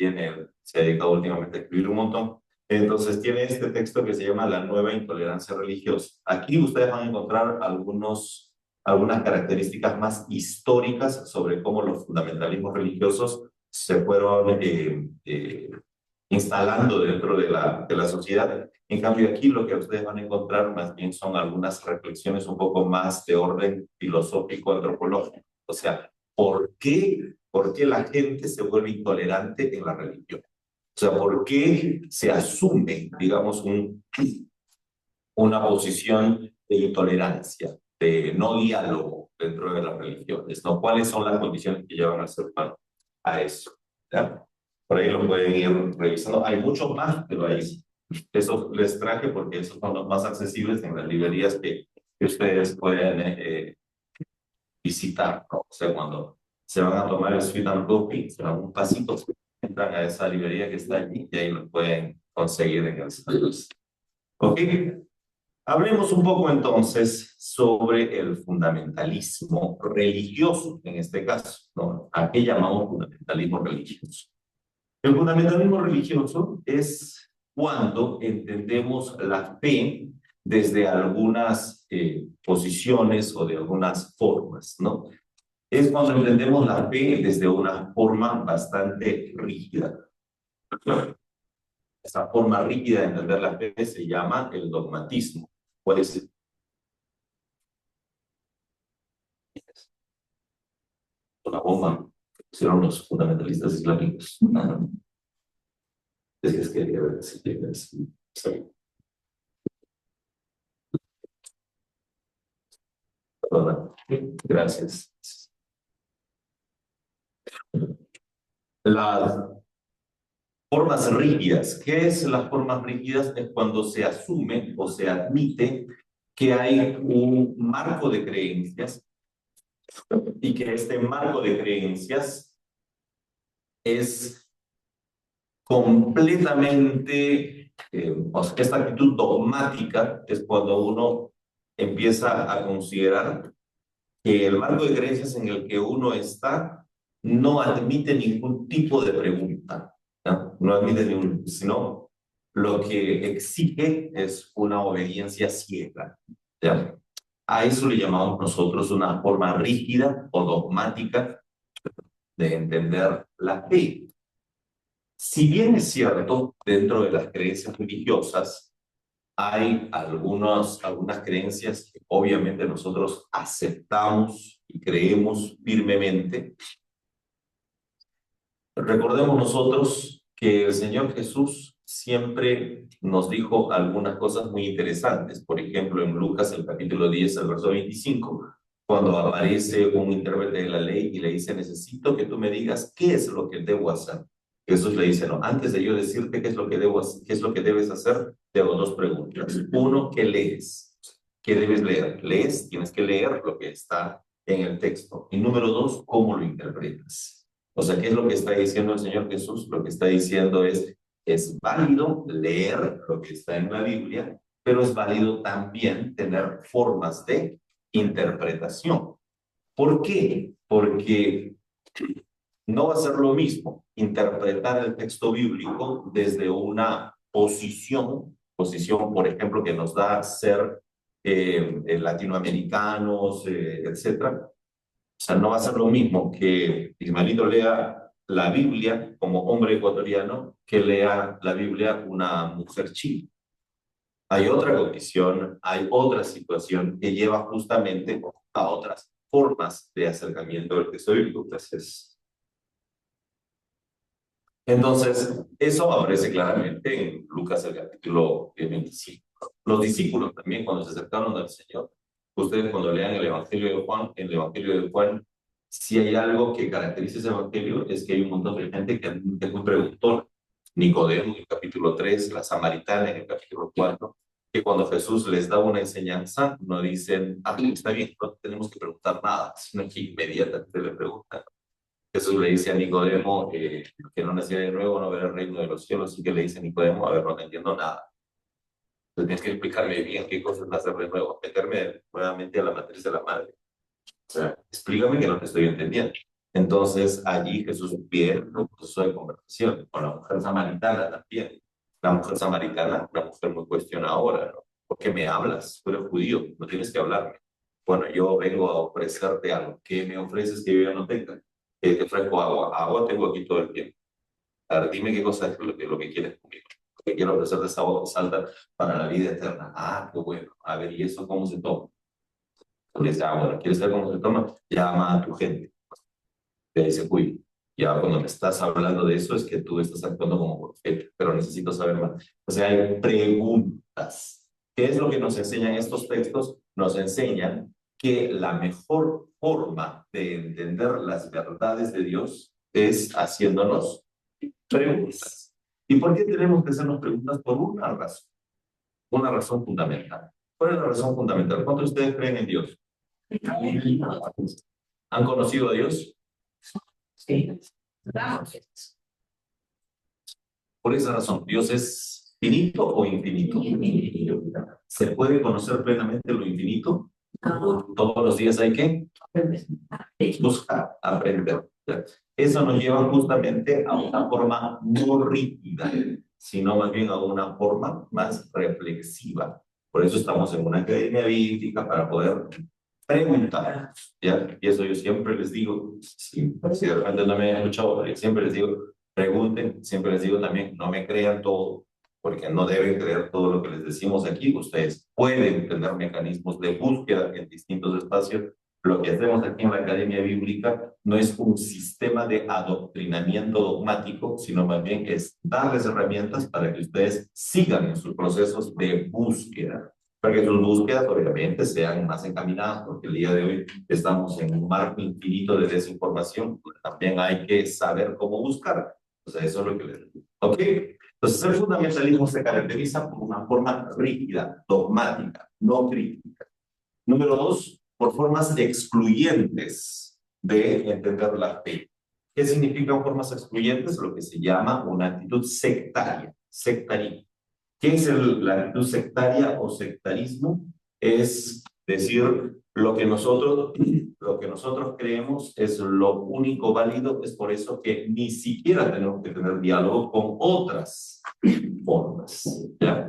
se ha dedicado últimamente a escribir un montón, entonces tiene este texto que se llama La Nueva Intolerancia Religiosa. Aquí ustedes van a encontrar algunas características más históricas sobre cómo los fundamentalismos religiosos se fueron instalando dentro de la sociedad. En cambio, aquí lo que ustedes van a encontrar más bien son algunas reflexiones un poco más de orden filosófico, antropológico. O sea, ¿por qué la gente se vuelve intolerante en la religión? O sea, ¿por qué se asume, digamos, una posición de intolerancia, de no diálogo dentro de las religiones, ¿no? ¿Cuáles son las condiciones que llevan al ser humano a eso? ¿Ya? Por ahí lo pueden ir revisando. Hay mucho más, pero ahí esos les traje porque esos son los más accesibles en las librerías que ustedes pueden visitar, ¿no? O sea, cuando se van a tomar el Sweet and Coffee, se dan un pasito, entran a esa librería que está allí y ahí lo pueden conseguir en el sitio. ¿Ok? Hablemos un poco entonces sobre el fundamentalismo religioso, en este caso, ¿no? ¿A qué llamamos fundamentalismo religioso? El fundamentalismo religioso es cuando entendemos la fe desde algunas posiciones o de algunas formas, ¿no? Es cuando entendemos la fe desde una forma bastante rígida. Esa forma rígida de entender la fe se llama el dogmatismo. ¿Cuál es? Una bomba que pusieron los fundamentalistas islámicos. Es que quería ver si tienes. Perdona. Gracias. Las formas rígidas. ¿Qué es las formas rígidas? Es cuando se asume o se admite que hay un marco de creencias y que este marco de creencias es completamente, o sea, esta actitud dogmática es cuando uno empieza a considerar que el marco de creencias en el que uno está no admite ningún tipo de pregunta, ¿no? No admite ningún, sino lo que exige es una obediencia ciega, ¿ya? A eso le llamamos nosotros una forma rígida o dogmática de entender la fe. Si bien es cierto, dentro de las creencias religiosas hay algunas creencias que obviamente nosotros aceptamos y creemos firmemente. Recordemos nosotros que el Señor Jesús siempre nos dijo algunas cosas muy interesantes. Por ejemplo, en Lucas, el capítulo 10, el verso 25, cuando aparece un intérprete de la ley y le dice, necesito que tú me digas qué es lo que debo hacer. Jesús le dice, no, antes de yo decirte qué es lo que qué es lo que debes hacer, te hago dos preguntas. Uno, ¿qué lees? ¿Qué debes leer? Lees, tienes que leer lo que está en el texto. Y número dos, ¿cómo lo interpretas? O sea, ¿qué es lo que está diciendo el Señor Jesús? Lo que está diciendo es válido leer lo que está en la Biblia, pero es válido también tener formas de interpretación. ¿Por qué? Porque no va a ser lo mismo interpretar el texto bíblico desde una posición, por ejemplo, que nos da ser latinoamericanos, etcétera. O sea, no va a ser lo mismo que Ismaelito lea la Biblia como hombre ecuatoriano que lea la Biblia una mujer china. Hay otra condición, hay otra situación que lleva justamente a otras formas de acercamiento del texto bíblico. Gracias. Entonces, eso aparece claramente en Lucas el capítulo 25. Los discípulos también, cuando se acercaron al Señor, ustedes cuando lean el Evangelio de Juan, en el Evangelio de Juan, si hay algo que caracteriza ese Evangelio, es que hay un montón de gente que es muy preguntona. Nicodemo en el capítulo 3, la samaritana en el capítulo 4, que cuando Jesús les da una enseñanza, no dicen, ah, está bien, no tenemos que preguntar nada, sino que inmediatamente le preguntan. Jesús le dice a Nicodemo que no naciera de nuevo no verá el reino de los cielos, y que le dice a Nicodemo, a ver, no entiendo nada. Entonces tienes que explicarme bien qué cosa es nacer de nuevo, meterme nuevamente a la matriz de la madre. O sea, explícame que no te estoy entendiendo. Entonces allí Jesús pide un proceso de conversación con la mujer samaritana también. La mujer samaritana, una mujer muy cuestionadora, ¿no? ¿Por qué me hablas? Tú eres judío, no tienes que hablarme. Bueno, yo vengo a ofrecerte algo. ¿Qué me ofreces que yo ya no tenga? Te ofrezco agua. Agua tengo aquí todo el tiempo. A ver, dime qué cosa es lo que quieres conmigo. Que quiero ofrecerte esa agua que salta para la vida eterna. Ah, qué bueno. A ver, ¿y eso cómo se toma? Le dice, ah, bueno, ¿quieres saber cómo se toma? Llama a tu gente. Te dice, uy, ya cuando me estás hablando de eso es que tú estás actuando como profeta, pero necesito saber más. O sea, hay preguntas. ¿Qué es lo que nos enseñan estos textos? Nos enseñan que la mejor forma de entender las verdades de Dios es haciéndonos preguntas. ¿Y por qué tenemos que hacernos preguntas? Por una razón fundamental. ¿Cuál es la razón fundamental? ¿Cuántos de ustedes creen en Dios? ¿Han conocido a Dios? Sí. Por esa razón, ¿Dios es finito o infinito? ¿Se puede conocer plenamente lo infinito? Todos los días hay que buscar, aprender. Eso nos lleva justamente a una forma no rígida, sino más bien a una forma más reflexiva. Por eso estamos en una academia bíblica para poder preguntar, ¿ya? Y eso yo siempre les digo, si de repente no me han escuchado, yo siempre les digo, pregunten, siempre les digo también, no me crean todo, porque no deben creer todo lo que les decimos aquí. Ustedes pueden tener mecanismos de búsqueda en distintos espacios. Lo que hacemos aquí en la Academia Bíblica no es un sistema de adoctrinamiento dogmático, sino más bien es darles herramientas para que ustedes sigan en sus procesos de búsqueda, para que sus búsquedas obviamente sean más encaminadas, porque el día de hoy estamos en un marco infinito de desinformación, pues también hay que saber cómo buscar. O sea, eso es lo que les digo. ¿Ok? Entonces, el fundamentalismo se caracteriza por una forma rígida, dogmática, no crítica. Número dos, por formas excluyentes de entender la fe. ¿Qué significan formas excluyentes? Lo que se llama una actitud sectaria, sectarismo. ¿Qué es la actitud sectaria o sectarismo? Es decir, lo que nosotros creemos es lo único válido, es por eso que ni siquiera tenemos que tener diálogo con otras formas, ¿ya?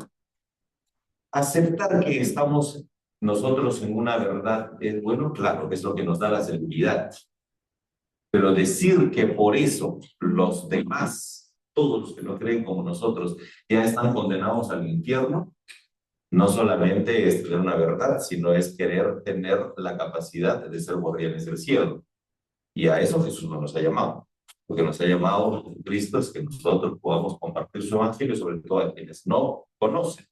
Aceptar que estamos nosotros en una verdad es bueno, claro, es lo que nos da la seguridad. Pero decir que por eso los demás, todos los que no creen como nosotros, ya están condenados al infierno, no solamente es tener una verdad, sino es querer tener la capacidad de ser guardianes del cielo. Y a eso Jesús no nos ha llamado. Lo que nos ha llamado Cristo es que nosotros podamos compartir su evangelio, sobre todo a quienes no conocen.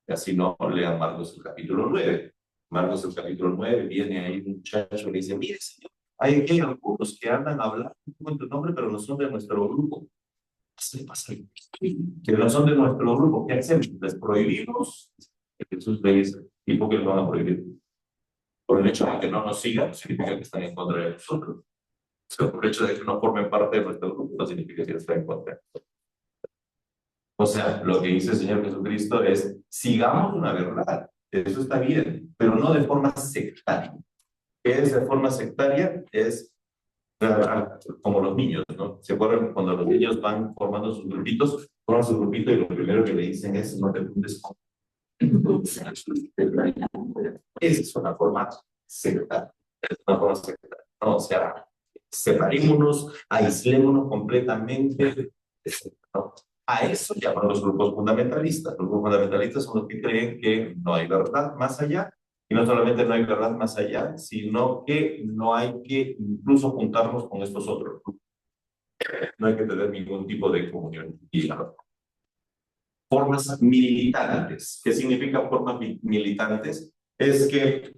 Y así no lean Marcos el capítulo 9. Marcos el capítulo 9 viene ahí un muchacho y le dice, mire señor, hay aquí algunos que andan hablando en tu nombre, pero no son de nuestro grupo. ¿Qué le pasa? Que no son de nuestro grupo. ¿Qué hacemos? ¿Les prohibimos? Y Jesús le dice, ¿y por qué les van a prohibir? Por el hecho de que no nos sigan, significa que están en contra de nosotros. O sea, por el hecho de que no formen parte de nuestro grupo, no significa que están en contra de nosotros. O sea, lo que dice el Señor Jesucristo es, sigamos una verdad, eso está bien, pero no de forma sectaria. ¿Qué es de forma sectaria? Es como los niños, ¿no? ¿Se acuerdan cuando los niños van formando sus grupitos? Forman su grupito y lo primero que le dicen es, no te juntes con... Esa es una forma sectaria. Es una forma sectaria, ¿no? O sea, separémonos, aislémonos completamente, ¿no? A eso llaman los grupos fundamentalistas. Los grupos fundamentalistas son los que creen que no hay verdad más allá. Y no solamente no hay verdad más allá, sino que no hay que incluso juntarnos con estos otros grupos. No hay que tener ningún tipo de comunión. Y formas militantes. ¿Qué significa formas militantes? Es que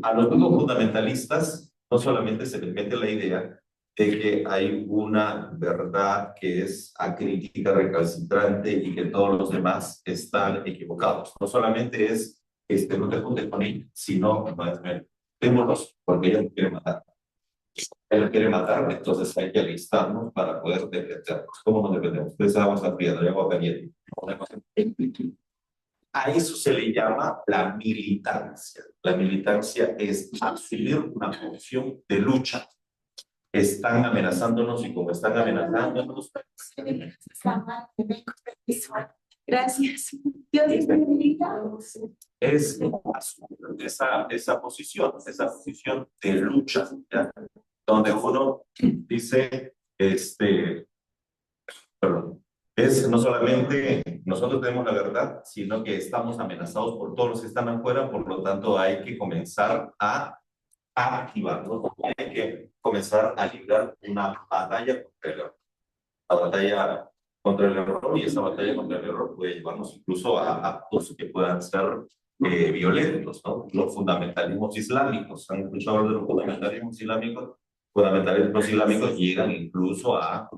a los grupos fundamentalistas no solamente se les mete la idea de que hay una verdad que es acrítica, recalcitrante y que todos los demás están equivocados. No solamente es no te juntes con él, sino démonos porque ella nos quiere matar. Él quiere matar, entonces hay que alistarnos para poder defendernos. ¿Cómo nos defendemos? Ustedes vamos a piedra, agua caliente. A eso se le llama la militancia. La militancia es asumir una posición de lucha. Están amenazándonos y como están amenazándonos... Gracias. Dios les bendiga. Es esa posición de lucha, ¿ya? Donde uno dice, perdón, es no solamente nosotros tenemos la verdad, sino que estamos amenazados por todos los que están afuera, por lo tanto hay que comenzar a activarnos, hay que comenzar a librar una batalla contra el error. La batalla contra el error, y esa batalla contra el error puede llevarnos incluso a actos que puedan ser violentos, ¿no? Los fundamentalismos islámicos, ¿han escuchado hablar de los fundamentalismos islámicos? Fundamentalismos islámicos llegan incluso a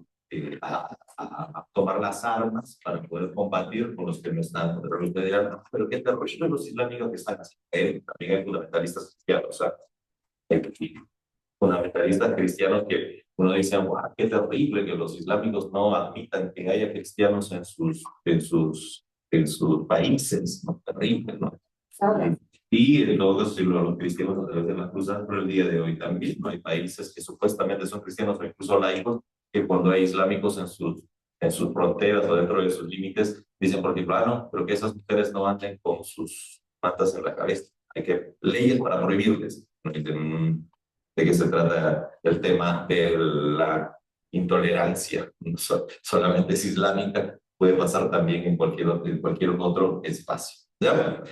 tomar las armas para poder combatir con los que no están contra los que dirán, no, pero qué terrorismo los islámicos que están haciendo. También hay fundamentalistas cristianos, o sea, fundamentalistas cristianos que uno dice, wow, qué terrible que los islámicos no admitan que haya cristianos en sus países, ¿no? Terrible, ¿no? Y en todo caso, si los cristianos a través de las cruzas, pero el día de hoy también, ¿no? Hay países que supuestamente son cristianos o incluso laicos, que cuando hay islámicos en sus fronteras o dentro de sus límites, dicen por ejemplo, no, pero que esas mujeres no anden con sus mantas en la cabeza. Hay que leyes para prohibirles. ¿De qué se trata el tema de la intolerancia? No solamente es islámica, puede pasar también en cualquier otro espacio. ¿Ya?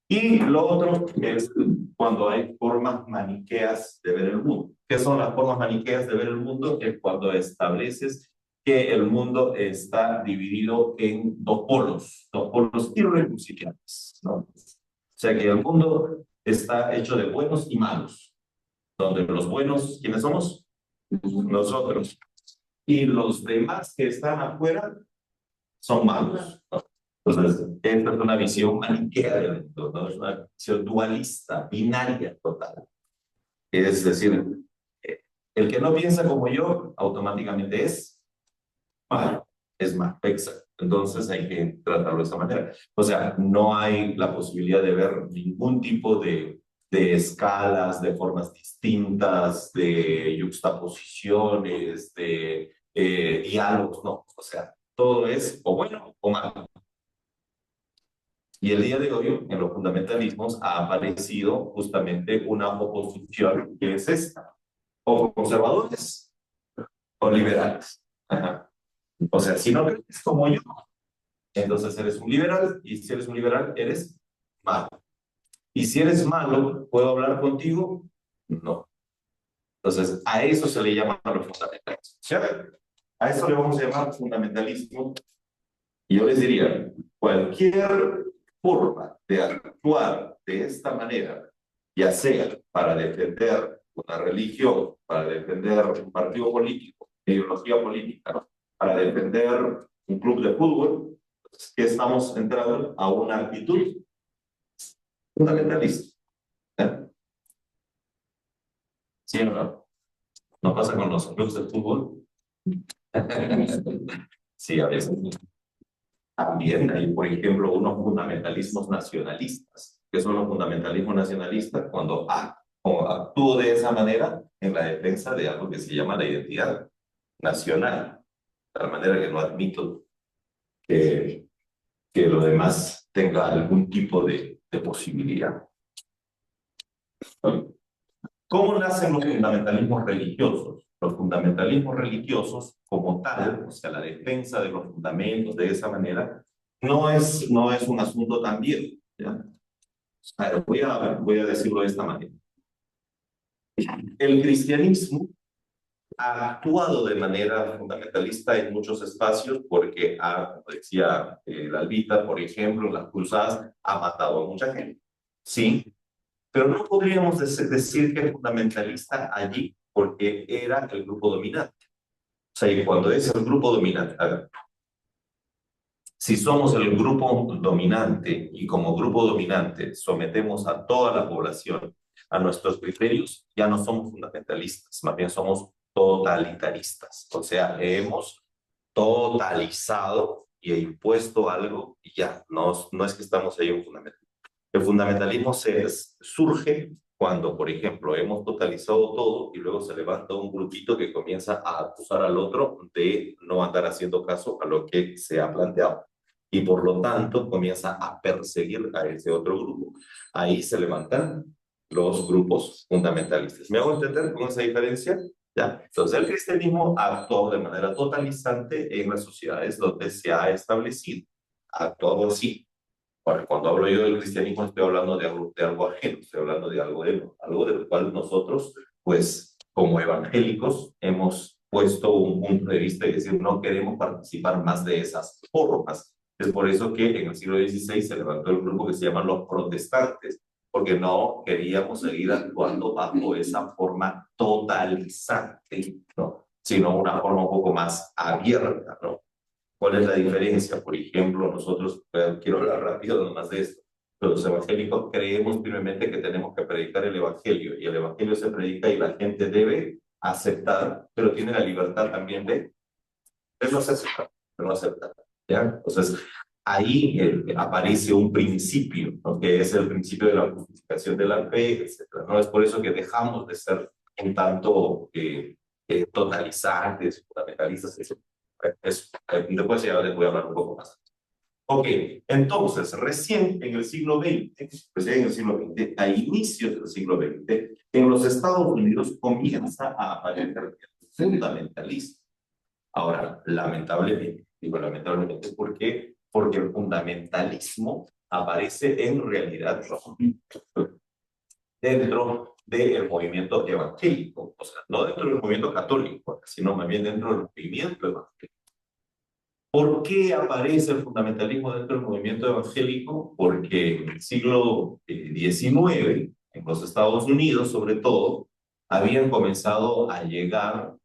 Y lo otro es cuando hay formas maniqueas de ver el mundo. ¿Qué son las formas maniqueas de ver el mundo? Es cuando estableces que el mundo está dividido en dos polos irreconciliables, ¿no? O sea que el mundo está hecho de buenos y malos, donde los buenos, ¿quiénes somos? Nosotros. Y los demás que están afuera son malos, ¿no? Entonces, esta es una visión maniquea del mundo, ¿no? Es una visión dualista, binaria total. Es decir, el que no piensa como yo, automáticamente es malo, es malo, exacto. Entonces hay que tratarlo de esa manera. O sea, no hay la posibilidad de ver ningún tipo de escalas, de formas distintas, de yuxtaposiciones, de diálogos, no. O sea, todo es o bueno o malo. Y el día de hoy, en los fundamentalismos, ha aparecido justamente una oposición que es esta: o conservadores o liberales. Ajá. O sea, si no crees como yo, entonces eres un liberal, y si eres un liberal, eres malo. Y si eres malo, ¿puedo hablar contigo? No. Entonces, a eso se le llama los fundamentalismos. ¿Cierto? A eso le vamos a llamar fundamentalismo. Y yo les diría, cualquier forma de actuar de esta manera, ya sea para defender una religión, para defender un partido político, ideología política, ¿no? Para defender un club de fútbol, pues, que estamos entrando a una actitud fundamentalista. ¿Eh? ¿Sí o no? ¿No pasa con los clubes de fútbol? Sí, a veces. También hay, por ejemplo, unos fundamentalismos nacionalistas. ¿Qué son los fundamentalismos nacionalistas? Cuando actúo de esa manera en la defensa de algo que se llama la identidad nacional, de tal manera que no admito que, que lo demás tenga algún tipo de posibilidad. ¿Cómo nacen los fundamentalismos religiosos? Los fundamentalismos religiosos, como tal, o sea, la defensa de los fundamentos de esa manera, no es un asunto tan viejo, ¿ya? Voy a decirlo de esta manera. El cristianismo ha actuado de manera fundamentalista en muchos espacios porque como decía la Albita, por ejemplo, en las cruzadas ha matado a mucha gente. Sí, pero no podríamos decir que es fundamentalista allí porque era el grupo dominante. O sea, y cuando es el grupo dominante, a ver, si somos el grupo dominante y como grupo dominante sometemos a toda la población a nuestros criterios, ya no somos fundamentalistas, más bien somos totalitaristas. O sea, hemos totalizado y impuesto algo y ya, no es que estamos ahí en fundamentalismo. El fundamentalismo surge cuando, por ejemplo, hemos totalizado todo y luego se levanta un grupito que comienza a acusar al otro de no andar haciendo caso a lo que se ha planteado. Y por lo tanto comienza a perseguir a ese otro grupo. Ahí se levantan los grupos fundamentalistas. ¿Me hago entender con esa diferencia? ¿Ya? Entonces el cristianismo ha actuado de manera totalizante en las sociedades donde se ha establecido. Ha actuado así. Ahora, cuando hablo yo del cristianismo, estoy hablando de algo ajeno, estoy hablando de algo de lo cual nosotros, pues, como evangélicos, hemos puesto un punto de vista y decir, no queremos participar más de esas formas. Es por eso que en el siglo XVI se levantó el grupo que se llaman los protestantes, porque no queríamos seguir actuando bajo esa forma totalizante, ¿no? Sino una forma un poco más abierta, ¿no? ¿Cuál es la diferencia? Por ejemplo, nosotros, quiero hablar rápido nomás de esto, los evangélicos creemos firmemente que tenemos que predicar el evangelio, y el evangelio se predica y la gente debe aceptar, pero tiene la libertad también de no aceptar, de no aceptar, ¿ya? Entonces, ahí aparece un principio, ¿no? Que es el principio de la justificación de la fe, etcétera, ¿no? Es por eso que dejamos de ser un tanto totalizantes, fundamentalistas, etc. Después ya les voy a hablar un poco más. Ok, entonces, recién en el siglo XX, a inicios del siglo XX, en los Estados Unidos comienza a aparecer el fundamentalismo. Ahora, lamentablemente, Digo lamentablemente, ¿por qué? Porque el fundamentalismo aparece en realidad dentro del movimiento evangélico, o sea, no dentro del movimiento católico, sino más bien dentro del movimiento evangélico. ¿Por qué aparece el fundamentalismo dentro del movimiento evangélico? Porque en el siglo XIX, en los Estados Unidos sobre todo, habían comenzado a llegar,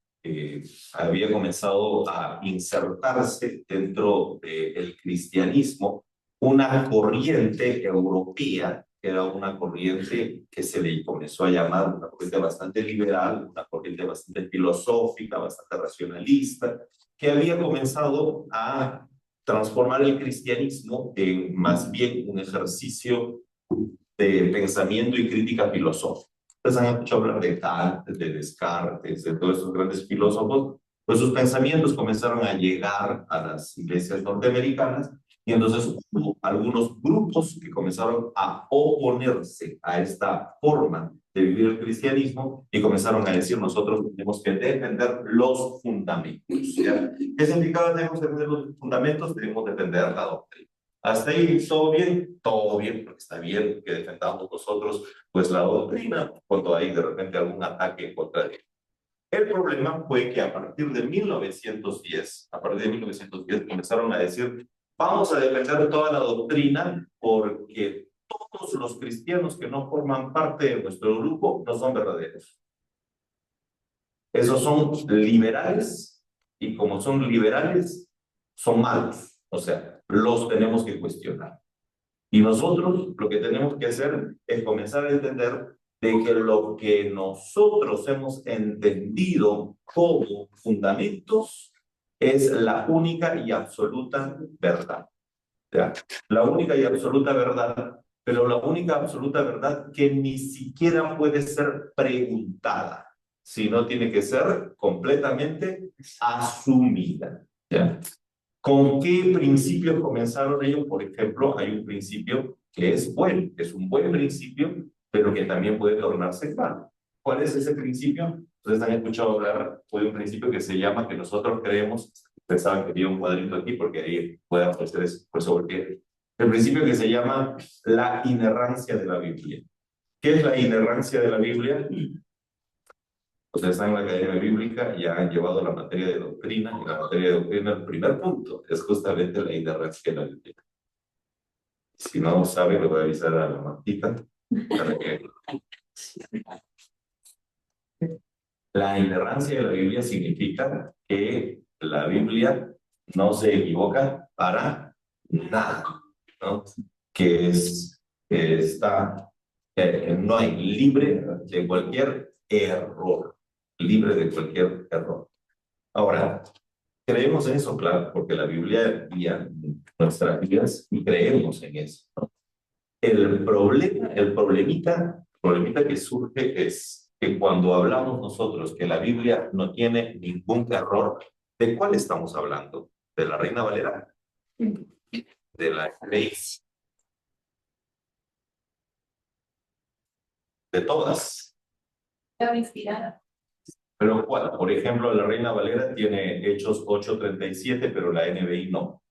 había comenzado a insertarse dentro del cristianismo una corriente europea, que era una corriente que se le comenzó a llamar una corriente bastante liberal, una corriente bastante filosófica, bastante racionalista, que había comenzado a transformar el cristianismo en más bien un ejercicio de pensamiento y crítica filosófica. Ustedes han escuchado hablar de Kant, de Descartes, de todos estos grandes filósofos, pues sus pensamientos comenzaron a llegar a las iglesias norteamericanas y entonces hubo algunos grupos que comenzaron a oponerse a esta forma de vivir el cristianismo y comenzaron a decir nosotros tenemos que defender los fundamentos. ¿Ya? ¿Qué significaba tenemos que defender los fundamentos? Debemos defender la doctrina. Hasta ahí todo bien, porque está bien que defendamos nosotros pues la doctrina cuando hay de repente algún ataque contra ella. El problema fue que a partir de 1910 comenzaron a decir vamos a defender toda la doctrina porque todos los cristianos que no forman parte de nuestro grupo no son verdaderos. Esos son liberales y como son liberales, son malos. O sea, los tenemos que cuestionar. Y nosotros lo que tenemos que hacer es comenzar a entender de que lo que nosotros hemos entendido como fundamentos es la única y absoluta verdad. ¿Ya? La única y absoluta verdad, pero la única absoluta verdad que ni siquiera puede ser preguntada, sino tiene que ser completamente asumida. ¿Ya? ¿Con qué principios comenzaron ellos? Por ejemplo, hay un principio que es bueno, es un buen principio, pero que también puede tornarse malo. ¿Cuál es ese principio? Ustedes han escuchado hablar de un principio que se llama que nosotros creemos, ustedes saben que tiene un cuadrito aquí porque ahí puede aparecer eso, por eso porque el principio que se llama la inerrancia de la Biblia. ¿Qué es la inerrancia de la Biblia? Ustedes están en la Academia Bíblica, ya han llevado la materia de doctrina, y la materia de doctrina, el primer punto es justamente la inerrancia de la Biblia. Si no sabe, le voy a avisar a la Martita para que... La inerrancia de la Biblia significa que la Biblia no se equivoca para nada, ¿no? Que no hay libre de cualquier error, libre de cualquier error. Ahora, creemos en eso, claro, porque la Biblia guía nuestras vidas y creemos en eso, ¿no? El problemita que surge es que cuando hablamos nosotros que la Biblia no tiene ningún error, ¿de cuál estamos hablando? ¿De la Reina Valera? ¿De la Grace? ¿De todas? Estaba inspirada. Pero ¿cuál? Por ejemplo, la Reina Valera tiene Hechos 8:37, pero la NBI no.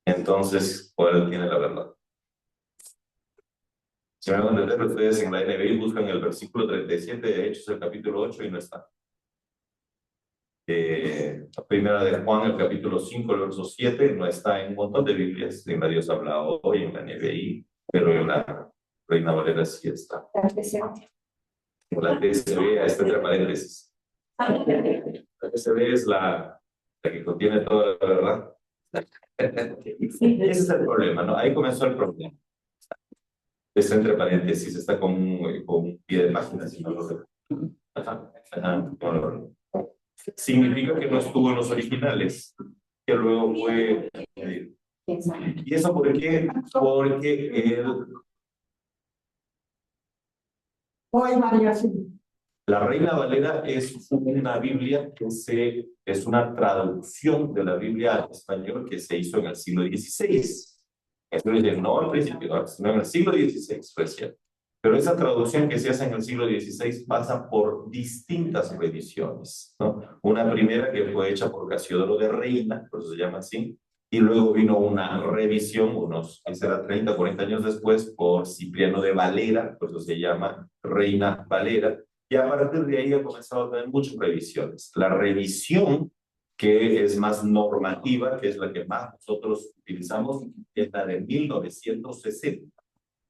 Entonces, ¿cuál tiene la verdad? Si me van a entender, ustedes en la NBI buscan el versículo 37 de Hechos, el capítulo 8, y no está. La primera de Juan, el capítulo 5, el verso 7, no está en un montón de Biblias. En la Dios habla hoy, en la NBI, pero en la Reina Valera sí está. La TSB está entre paréntesis. La TSB es la que contiene toda la verdad. Ese es el problema, ¿no? Ahí comenzó el problema. Está entre paréntesis, está con un pie de página, si no lo sé. Significa que no estuvo en los originales, que luego fue... ¿Y eso por qué? Porque la Reina Valera es una Biblia es una traducción de la Biblia al español que se hizo en el siglo XVI. Entonces, no al principio, sino en el siglo XVI recién. Pero esa traducción que se hace en el siglo XVI pasa por distintas revisiones, ¿no? Una primera que fue hecha por Casiodoro de Reina, por eso se llama así, y luego vino una revisión, ¿qué será? 30, 40 años después, por Cipriano de Valera, por eso se llama Reina Valera, y a partir de ahí ha comenzado a tener muchas revisiones. La revisión que es más normativa, que es la que más nosotros utilizamos, es la de 1960.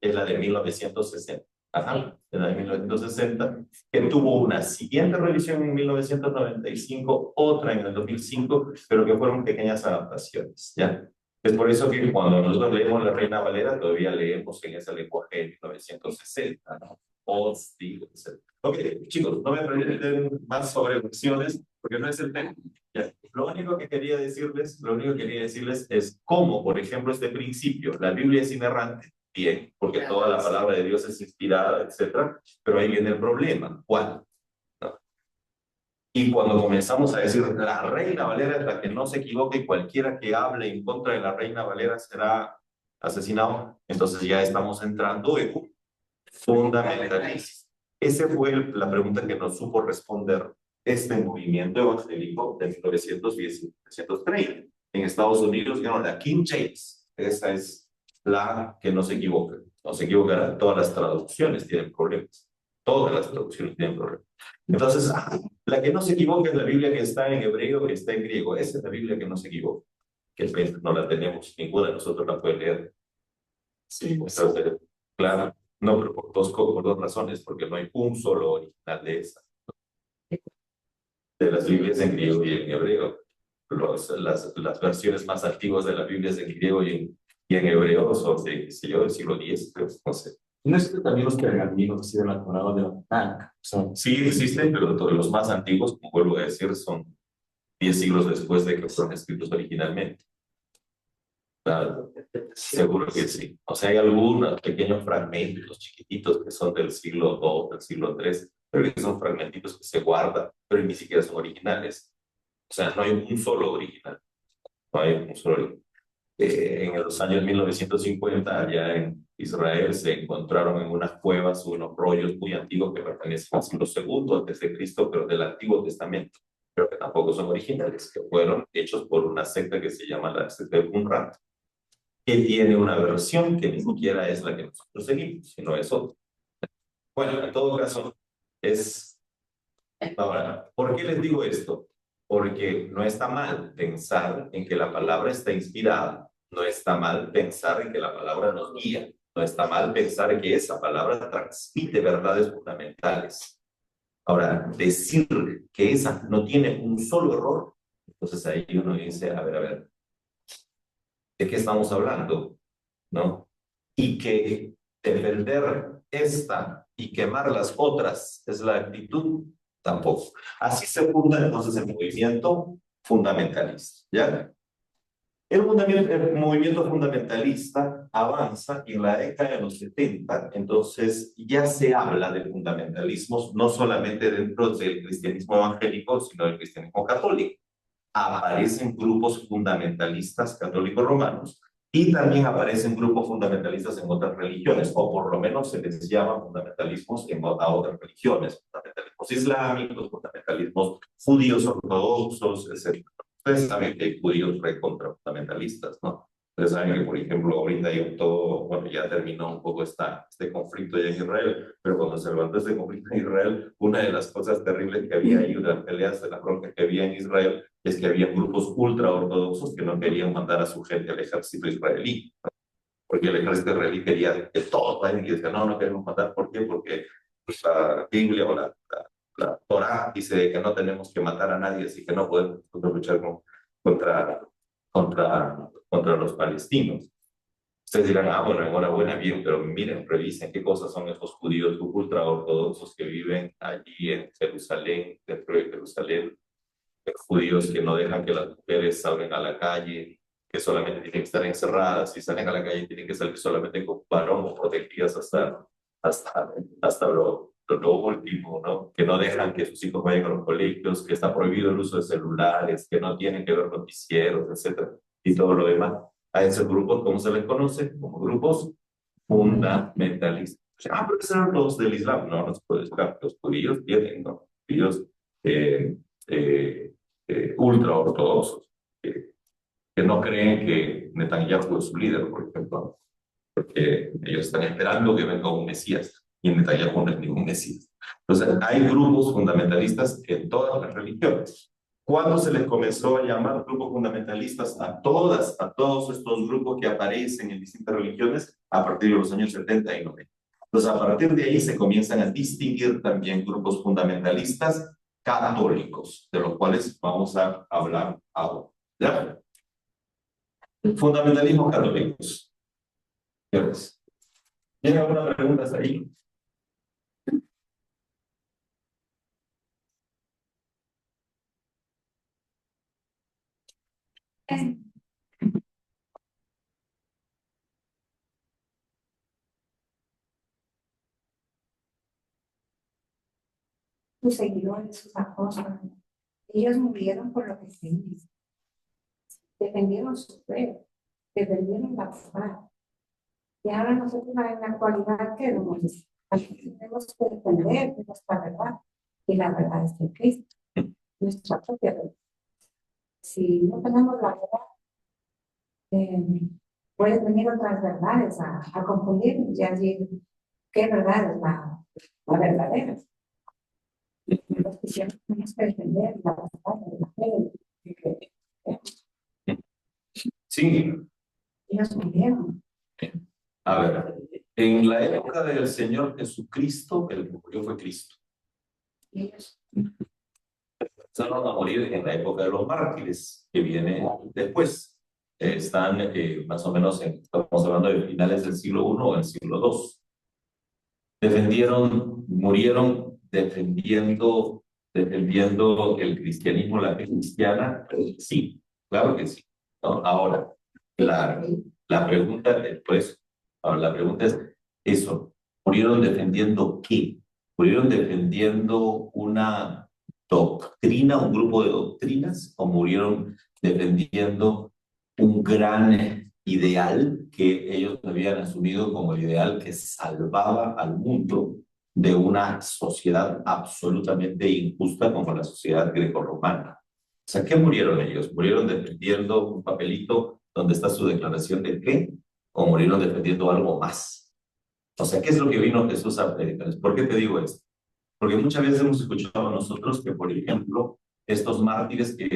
Es la de 1960. Ajá, es la de 1960, que tuvo una siguiente revisión en 1995, otra en el 2005, pero que fueron pequeñas adaptaciones, ¿ya? Es por eso que cuando nosotros leemos la Reina Valera, todavía leemos en ese lenguaje de 1960, ¿no? Hostil, etc. Ok, chicos, no me pregunten más sobre versiones, porque no es el tema. Ya. Lo único que quería decirles es cómo, por ejemplo, este principio, la Biblia es inerrante, bien, porque toda la palabra de Dios es inspirada, etcétera, pero ahí viene el problema. ¿Cuál? ¿No? Y cuando comenzamos a decir, la Reina Valera es la que no se equivoca y cualquiera que hable en contra de la Reina Valera será asesinado, entonces ya estamos entrando en un fundamentalismo. Esa fue la pregunta que nos supo responder este movimiento evangélico de 1910 y 1930. En Estados Unidos, digamos, la King James, esa es la que no se equivoca. No se equivocará, todas las traducciones tienen problemas. Todas las traducciones tienen problemas. Entonces, la que no se equivoca es la Biblia que está en hebreo, que está en griego. Esa es la Biblia que no se equivoca. Que no la tenemos, ninguna de nosotros la puede leer. Sí, entonces, claro. No, pero por dos razones, porque no hay un solo original de esa. De las Biblias en griego y en hebreo. Las versiones más antiguas de las Biblias en griego y en hebreo son de, qué sé yo, del siglo X, pero no sé. ¿No existen también los pergaminos así de la Torá de la Tanakh? Sí existen, pero todos los más antiguos, como vuelvo a decir, son 10 siglos después de que fueron escritos originalmente. Claro, seguro que sí. O sea, hay algunos pequeños fragmentos chiquititos que son del siglo II, del siglo III, pero que son fragmentitos que se guardan, pero ni siquiera son originales. O sea, no hay un solo original. No hay un solo original. En los años 1950, allá en Israel, se encontraron en unas cuevas unos rollos muy antiguos que pertenecen al siglo II antes de Cristo, pero del Antiguo Testamento, pero que tampoco son originales, que fueron hechos por una secta que se llama la secta de Qumran, que tiene una versión que ni siquiera es la que nosotros seguimos, sino es otra. Bueno, en todo caso, es... Ahora, ¿por qué les digo esto? Porque no está mal pensar en que la palabra está inspirada, no está mal pensar en que la palabra nos guía, no está mal pensar en que esa palabra transmite verdades fundamentales. Ahora, decir que esa no tiene un solo error, entonces ahí uno dice, a ver, ¿de qué estamos hablando? ¿No? Y que defender esta y quemar las otras es la actitud, tampoco. Así se funda entonces el movimiento fundamentalista, ¿ya? El movimiento fundamentalista avanza y en la década de los 70, entonces ya se habla de fundamentalismos no solamente dentro del cristianismo evangélico, sino del cristianismo católico. Aparecen grupos fundamentalistas católicos romanos y también aparecen grupos fundamentalistas en otras religiones, o por lo menos se les llama fundamentalismos a otras religiones, fundamentalismos islámicos, fundamentalismos judíos ortodoxos, etc. Ustedes saben que hay judíos recontra fundamentalistas, ¿no? Ustedes saben que, por ejemplo, ahorita hay todo, bueno, ya terminó un poco este conflicto ya en Israel, pero cuando se levantó este conflicto en Israel, una de las cosas terribles que había ahí, de las peleas, de la bronca que había en Israel, es que había grupos ultra ortodoxos que no querían mandar a su gente al ejército israelí, ¿no? Porque el ejército israelí quería que todos vayan y decían, no queremos matar. ¿Por qué? Porque pues, la Biblia o la Torá dice que no tenemos que matar a nadie, así que no podemos luchar contra los palestinos. Ustedes dirán, bueno, enhorabuena, bien, pero miren, revisen qué cosas son esos judíos ultra ortodoxos que viven allí en Jerusalén, dentro de Jerusalén, judíos que no dejan que las mujeres salgan a la calle, que solamente tienen que estar encerradas, si salen a la calle tienen que salir solamente con varón o protegidas hasta lo último, ¿no? Que no dejan que sus hijos vayan a los colegios, que está prohibido el uso de celulares, que no tienen que ver noticieros, etcétera, y todo lo demás. A esos grupos, ¿cómo se les conoce? Como grupos fundamentalistas. Pero esos eran los del Islam. No, no se puede decir. Los judíos tienen, ¿no? Judíos eh, eh, ultra ortodoxos, que no creen que Netanyahu es su líder, por ejemplo, porque ellos están esperando que venga un Mesías, y Netanyahu no es ningún Mesías. Entonces, hay grupos fundamentalistas en todas las religiones. ¿Cuándo se les comenzó a llamar grupos fundamentalistas a todos estos grupos que aparecen en distintas religiones? A partir de los años 70 y 90. Entonces, a partir de ahí se comienzan a distinguir también grupos fundamentalistas católicos, de los cuales vamos a hablar ahora. ¿Ya? Fundamentalismo católicos. ¿Tiene alguna pregunta ahí? Sus seguidores, sus apóstoles, ellos murieron por lo que se hizo. Defendieron su fe, defendieron la verdad. Y ahora nosotros en la actualidad queremos, tenemos que defender nuestra verdad. Y la verdad es de Cristo, nuestra propia verdad. Si no tenemos la verdad, pueden venir otras verdades a confundirnos y a decir qué verdad es la verdadera. Los cristianos tenemos que defender la verdad de la fe de que Sí. ellos murieron. A ver, en la época del Señor Jesucristo, el que murió fue Cristo. Y ellos Empezaron a morir en la época de los mártires, que viene después. Están más o menos, estamos hablando de finales del siglo I o del siglo II. Murieron defendiendo el cristianismo, la fe cristiana. Sí, claro que sí, ¿no? Ahora, la pregunta después, ahora la pregunta es eso, ¿murieron defendiendo qué? ¿Murieron defendiendo una doctrina, un grupo de doctrinas, o murieron defendiendo un gran ideal que ellos habían asumido como el ideal que salvaba al mundo de una sociedad absolutamente injusta como la sociedad grecorromana? O sea, ¿qué murieron ellos? ¿Murieron defendiendo un papelito donde está su declaración de fe? ¿O murieron defendiendo algo más? O sea, ¿qué es lo que vino Jesús a predicar? ¿Por qué te digo esto? Porque muchas veces hemos escuchado nosotros que, por ejemplo, estos mártires que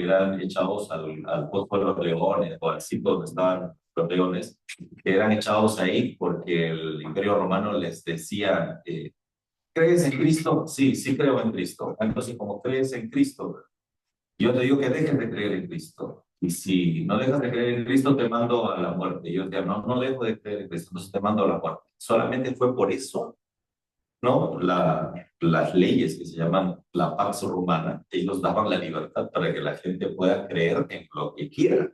eran echados al pozo de los leones o al sitio donde estaban los leones, que eran echados ahí porque el Imperio Romano les decía, ¿crees en Cristo? Sí, sí creo en Cristo. Entonces, como crees en Cristo, yo te digo que dejes de creer en Cristo. Y si no dejas de creer en Cristo, te mando a la muerte. Y yo te digo, no dejo de creer en Cristo, entonces te mando a la muerte. Solamente fue por eso, ¿no? Las leyes que se llaman la Pax Romana, ellos daban la libertad para que la gente pueda creer en lo que quiera.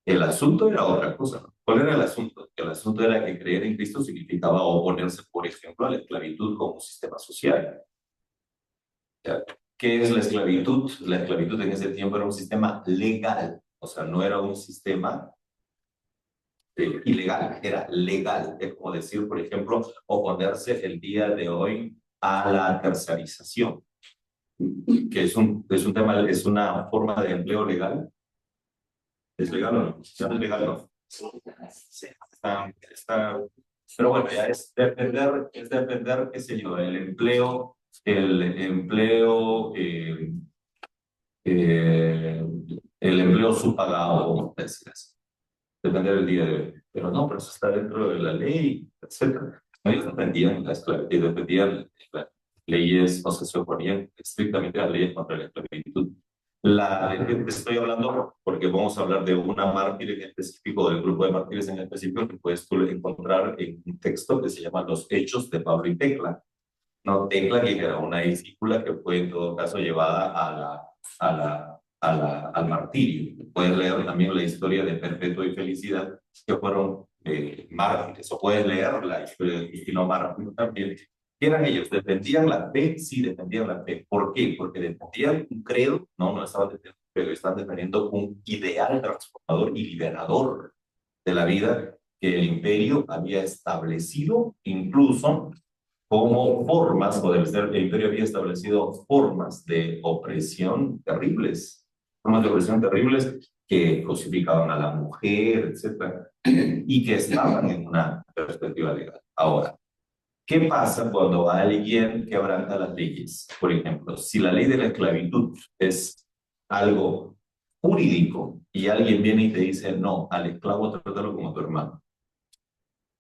El asunto era otra cosa, ¿no? ¿Cuál era el asunto? El asunto era que creer en Cristo significaba oponerse, por ejemplo, a la esclavitud como sistema social. ¿Ya? ¿Qué es la esclavitud? La esclavitud en ese tiempo era un sistema legal, o sea, no era un sistema ilegal, era legal. Es como decir, por ejemplo, oponerse el día de hoy a la tercerización, que es un tema, es una forma de empleo legal. ¿Es legal o no? Si no es legal, no. Sí, pero bueno, ya es depender, qué sé yo, el empleo, el empleo subpagado, decías, depender del día de hoy. Pero no, pero eso está dentro de la ley, etcétera. Ellos defendían la esclavitud, defendían las leyes, o sea, se oponían estrictamente a las leyes contra la esclavitud. Estoy hablando porque vamos a hablar de una mártir en específico, del grupo de mártires en específico, que puedes tú encontrar en un texto que se llama Los Hechos de Pablo y Tecla. No, Tecla, que era una discípula que fue en todo caso llevada al martirio. Puedes leer también la historia de Perpetuo y Felicidad, que fueron mártires, o puedes leer la historia de Justino Mártir también. ¿Qué eran ellos? ¿Defendían la fe? Sí, defendían la fe. ¿Por qué? Porque defendían un credo, no estaban defendiendo un credo, estaban defendiendo un ideal transformador y liberador de la vida, que el imperio había establecido incluso como formas, o el imperio había establecido formas de opresión terribles, formas de opresión terribles que cosificaban a la mujer, etcétera, y que estaban en una perspectiva legal. Ahora, ¿qué pasa cuando alguien quebranta las leyes? Por ejemplo, si la ley de la esclavitud es algo jurídico y alguien viene y te dice, no, al esclavo trátalo como tu hermano.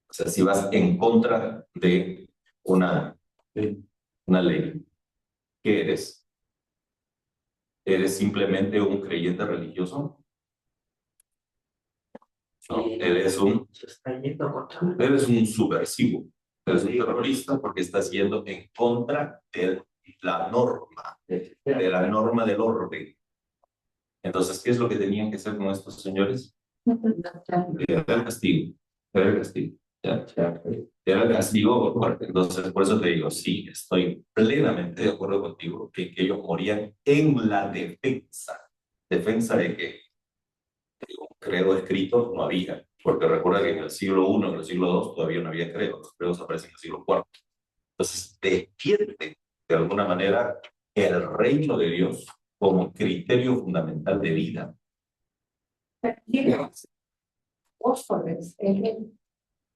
O sea, si vas en contra de una ley, ¿qué eres? ¿Eres simplemente un creyente religioso? No, eres un subversivo, eres un terrorista porque estás yendo en contra de la norma, del orden. Entonces, ¿qué es lo que tenían que hacer con estos señores? Era el castigo, era el castigo. Era el castigo fuerte. Entonces, por eso te digo, sí, estoy plenamente de acuerdo contigo que ellos morían en la defensa. ¿Defensa de qué? Un credo escrito no había, porque recuerda que en el siglo I, en el siglo II todavía no había credo, los credos aparecen en el siglo IV. Entonces, defiende de alguna manera el reino de Dios como criterio fundamental de vida. Apóstoles, ellos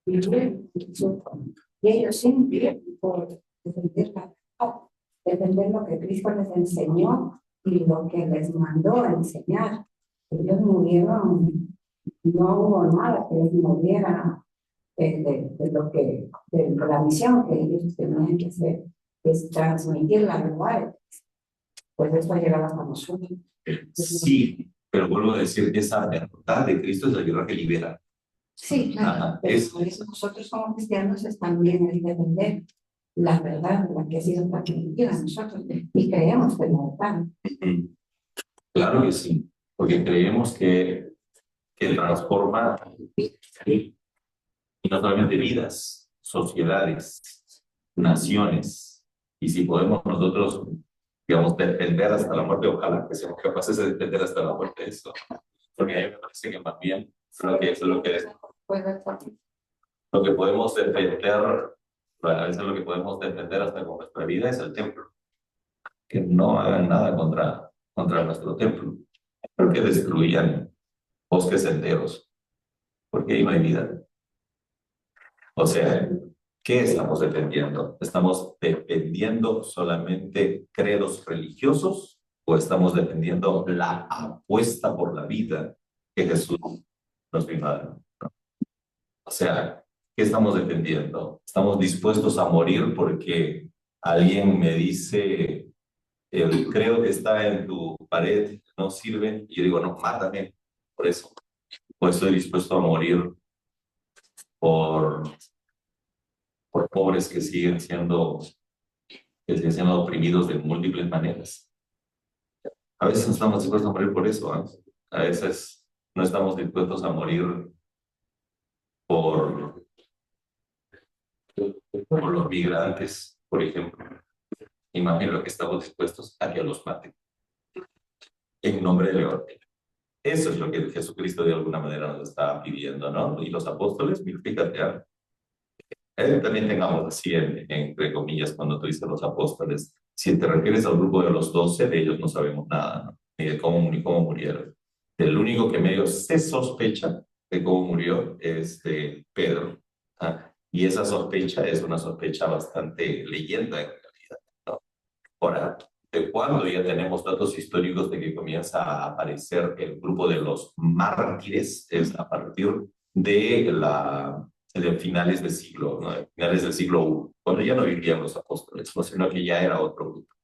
vivieron y ellos siempre por defender la verdad, defender lo que Cristo les enseñó y lo que les mandó a enseñar. Ellos murieron, no hubo nada que les moviera de lo que, de la misión que ellos tenían que hacer, es transmitir la verdad. Pues eso ha llegado hasta nosotros. Sí, pero vuelvo a decir que esa verdad de Cristo es la guerra que libera. Sí, claro, pero por eso nosotros como cristianos es también el defender la verdad, la que ha sido transmitida a nosotros, y creemos en la verdad. Claro que sí, porque creemos que transforma, y no solamente vidas, sociedades, naciones, y si podemos nosotros, digamos, defender hasta la muerte, ojalá que seamos capaces de defender hasta la muerte eso, porque a mí me parece que más bien lo que podemos defender, a veces lo que podemos defender hasta con nuestra vida es el templo, que no hagan nada contra nuestro templo, pero que destruyan bosques enteros, porque ahí no hay vida. O sea, ¿qué estamos defendiendo? ¿Estamos defendiendo solamente credos religiosos o estamos defendiendo la apuesta por la vida que Jesús nos vino a dar? O sea, ¿qué estamos defendiendo? ¿Estamos dispuestos a morir porque alguien me dice, el creo que está en tu pared no sirve? Y yo digo, no, mátame por eso. O estoy dispuesto a morir por pobres que siguen siendo oprimidos de múltiples maneras. A veces no estamos dispuestos a morir por eso, ¿eh? A veces no estamos dispuestos a morir por los migrantes, por ejemplo. Imagino lo que estamos dispuestos a que los maten en nombre del Evangelio. Eso es lo que Jesucristo de alguna manera nos está pidiendo, ¿no? Y los apóstoles, fíjate, también tengamos así, entre comillas, cuando tú dices los apóstoles, si te refieres al grupo de los 12, de ellos no sabemos nada, ¿no? Ni de cómo murieron. El único que medio se sospecha de cómo murió es Pedro. Y esa sospecha es una sospecha bastante leyenda en realidad, ¿no? Ahora, de cuando ya tenemos datos históricos de que comienza a aparecer el grupo de los mártires, es a partir de finales del siglo, ¿no? Finales del siglo I, cuando ya no vivían los apóstoles, ¿no? Sino que ya era otro grupo.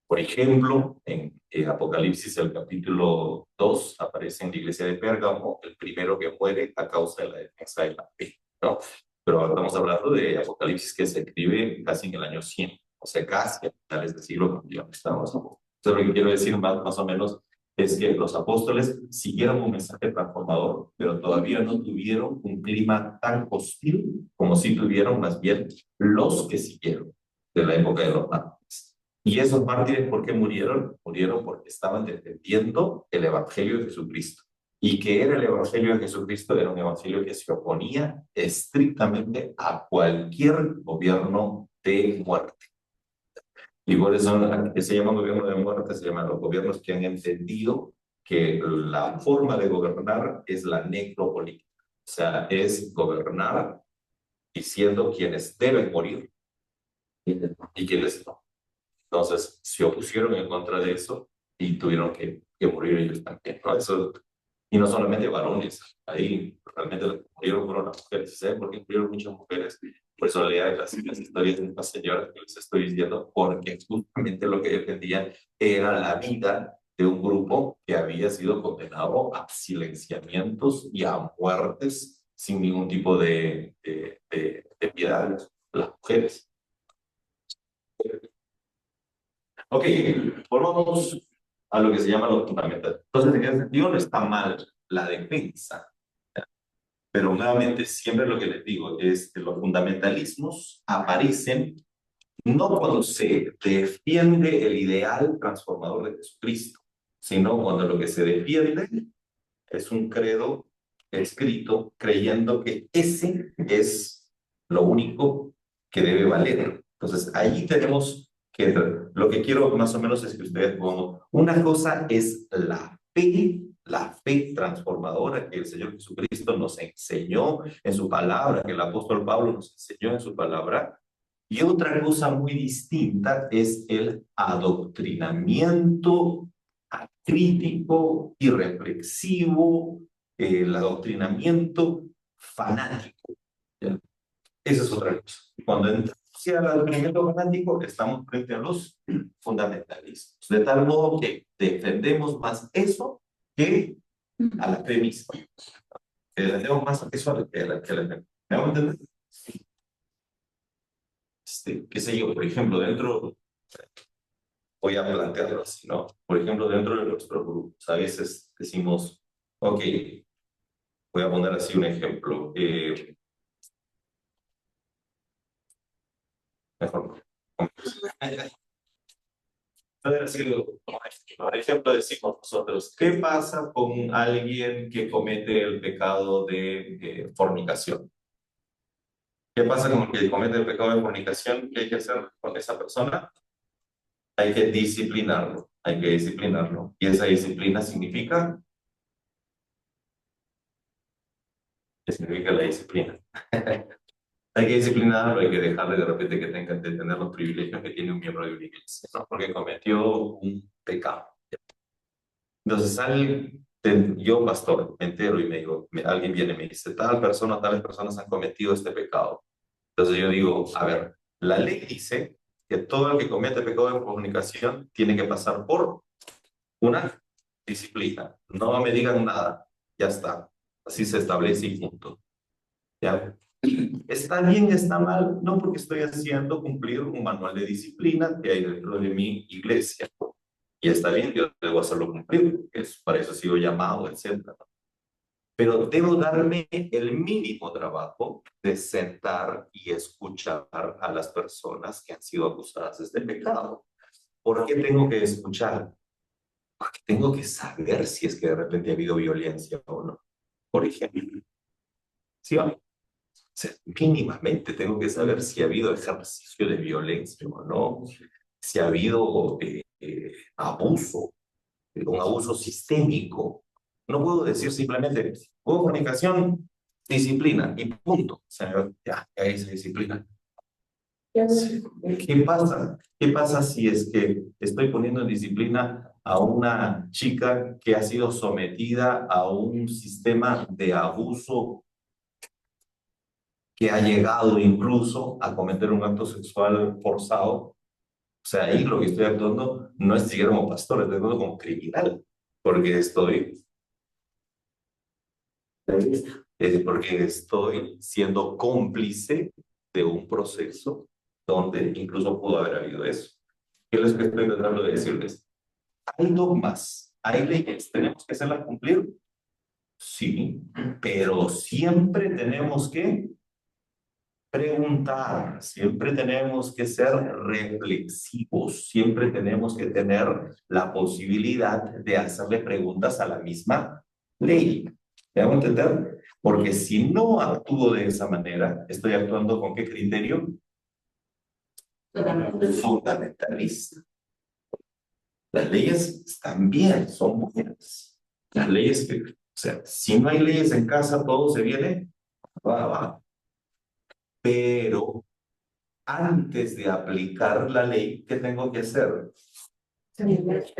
Por ejemplo, en Apocalipsis, el capítulo 2, aparece en la iglesia de Pérgamo el primero que muere a causa de la defensa de la fe, ¿no? Pero estamos hablando de Apocalipsis que se escribe casi en el año 100, o sea, casi a finales del siglo cuando ya no estábamos. Entonces, lo que quiero decir más o menos es que los apóstoles siguieron un mensaje transformador, pero todavía no tuvieron un clima tan hostil como si tuvieron más bien los que siguieron de la época de los mártires. Y esos mártires, ¿por qué murieron? Murieron porque estaban defendiendo el Evangelio de Jesucristo. y que era el Evangelio de Jesucristo, era un evangelio que se oponía estrictamente a cualquier gobierno de muerte. Y por eso que se llama gobierno de muerte, se llaman los gobiernos que han entendido que la forma de gobernar es la necropolítica. O sea, es gobernar diciendo quienes deben morir y quienes no. Entonces, se opusieron en contra de eso y tuvieron que morir ellos también, ¿no? Eso, y no solamente varones, ahí realmente los que murieron fueron las mujeres. ¿Saben por qué murieron muchas mujeres? Por eso lean las historias de estas señoras que les estoy diciendo, porque justamente lo que defendían era la vida de un grupo que había sido condenado a silenciamientos y a muertes sin ningún tipo de piedad, las mujeres. Ok, volvamos a lo que se llama lo fundamental. Entonces, en ese sentido no está mal la defensa, pero nuevamente siempre lo que les digo es que los fundamentalismos aparecen no cuando se defiende el ideal transformador de Jesucristo, sino cuando lo que se defiende es un credo escrito creyendo que ese es lo único que debe valer. Entonces, ahí tenemos que, lo que quiero más o menos es que ustedes pongan, una cosa es la fe transformadora que el Señor Jesucristo nos enseñó en su palabra, que el apóstol Pablo nos enseñó en su palabra, y otra cosa muy distinta es el adoctrinamiento crítico y reflexivo, el adoctrinamiento fanático. ¿Ya? Esa es otra cosa. Cuando entramos al adoctrinamiento fanático, estamos frente a los fundamentalismos. De tal modo que defendemos más eso que a la fe misma. Defendemos más eso que a la fe. ¿Me van a entender? Qué sé yo, por ejemplo, voy a plantearlo así, ¿no? Por ejemplo, dentro de nuestros grupos, a veces decimos, ok, voy a poner así un ejemplo. Mejor no. Por ejemplo, decimos nosotros, ¿qué pasa con alguien que comete el pecado de fornicación? ¿Qué pasa con el que comete el pecado de fornicación? ¿Qué hay que hacer con esa persona? Hay que disciplinarlo, hay que disciplinarlo. Y esa disciplina significa, ¿qué significa la disciplina? Hay que disciplinarlo, hay que dejarle de repente que tenga que tener los privilegios que tiene un miembro de una iglesia, ¿no? Porque cometió un pecado. Entonces, yo, pastor, me entero y me digo, alguien viene y me dice, tales personas han cometido este pecado. Entonces yo digo, a ver, la ley dice que todo el que comete pecado de comunicación tiene que pasar por una disciplina. No me digan nada, ya está. Así se establece y punto. ¿Ya? ¿Está bien, está mal? No, porque estoy haciendo cumplir un manual de disciplina que hay dentro de mi iglesia. Y está bien, yo debo hacerlo cumplir, para eso he sido llamado, etc. Pero debo darme el mínimo trabajo de sentar y escuchar a las personas que han sido acusadas de este pecado. ¿Por qué tengo que escuchar? Porque tengo que saber si es que de repente ha habido violencia o no. Por ejemplo, ¿sí o no? O sea, mínimamente tengo que saber si ha habido ejercicio de violencia o no, si ha habido abuso, un abuso sistémico. No puedo decir simplemente, hubo fornicación, disciplina, y punto. O sea, ya hay esa disciplina. ¿Qué pasa? ¿Qué pasa si es que estoy poniendo en disciplina a una chica que ha sido sometida a un sistema de abuso que ha llegado incluso a cometer un acto sexual forzado? O sea, ahí lo que estoy actuando no es siquiera como pastor, estoy actuando como criminal, porque estoy siendo cómplice de un proceso donde incluso pudo haber habido eso. ¿Qué es lo que estoy tratando de decirles? Hay dogmas, hay leyes, ¿tenemos que hacerlas cumplir? Sí, pero siempre tenemos que preguntar, siempre tenemos que ser reflexivos, siempre tenemos que tener la posibilidad de hacerle preguntas a la misma ley. ¿Me hago entender? Porque si no actúo de esa manera, estoy actuando con qué criterio? Fundamentalista. Las leyes también son buenas. Las leyes que, o sea, si no hay leyes en casa, todo se viene abajo. Pero antes de aplicar la ley, ¿qué tengo que hacer?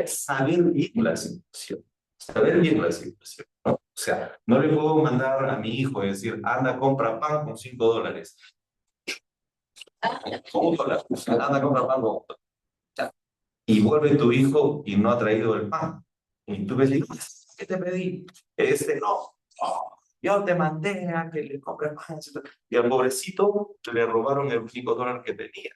Saber bien la situación. Saber bien la situación, ¿no? O sea, no le puedo mandar a mi hijo y decir, anda, compra pan con $5. Con $1. Anda, compra pan con $1. Y vuelve tu hijo y no ha traído el pan. Y tú ves, y dices, ¿qué te pedí? No. Oh, yo te mandé a que le compres pan. Y al pobrecito le robaron el $5 que tenía.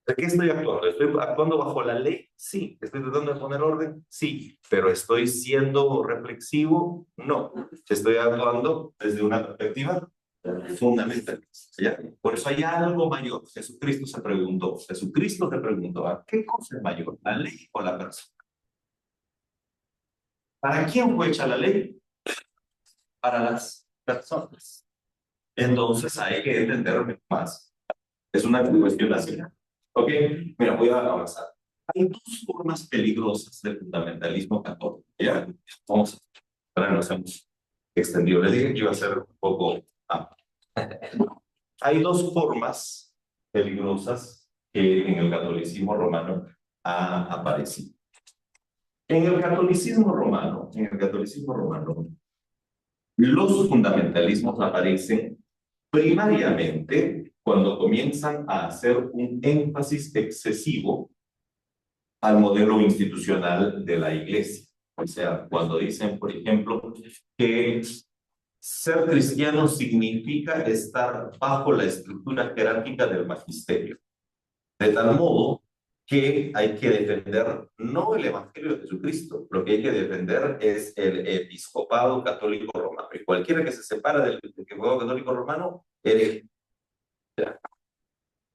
¿De qué estoy actuando? ¿Estoy actuando bajo la ley? Sí. ¿Estoy tratando de poner orden? Sí. ¿Pero estoy siendo reflexivo? No. Estoy actuando desde una perspectiva fundamentalista. ¿Ya? Por eso hay algo mayor. Jesucristo se preguntó, ¿a qué cosa es mayor? ¿La ley o la persona? ¿Para quién fue hecha la ley? Para las personas. Entonces hay que entender más. Es una cuestión así. Ok, mira, voy a avanzar. Hay dos formas peligrosas del fundamentalismo católico. Ya, vamos a ver, nos hemos extendido. Les dije que iba a ser un poco amplio. Hay dos formas peligrosas que en el catolicismo romano ha aparecido. En el catolicismo romano, los fundamentalismos aparecen primariamente cuando comienzan a hacer un énfasis excesivo al modelo institucional de la iglesia. O sea, cuando dicen, por ejemplo, que ser cristiano significa estar bajo la estructura jerárquica del magisterio. De tal modo que hay que defender no el Evangelio de Jesucristo, lo que hay que defender es el episcopado católico romano. Y cualquiera que se separa del episcopado católico romano, hereje.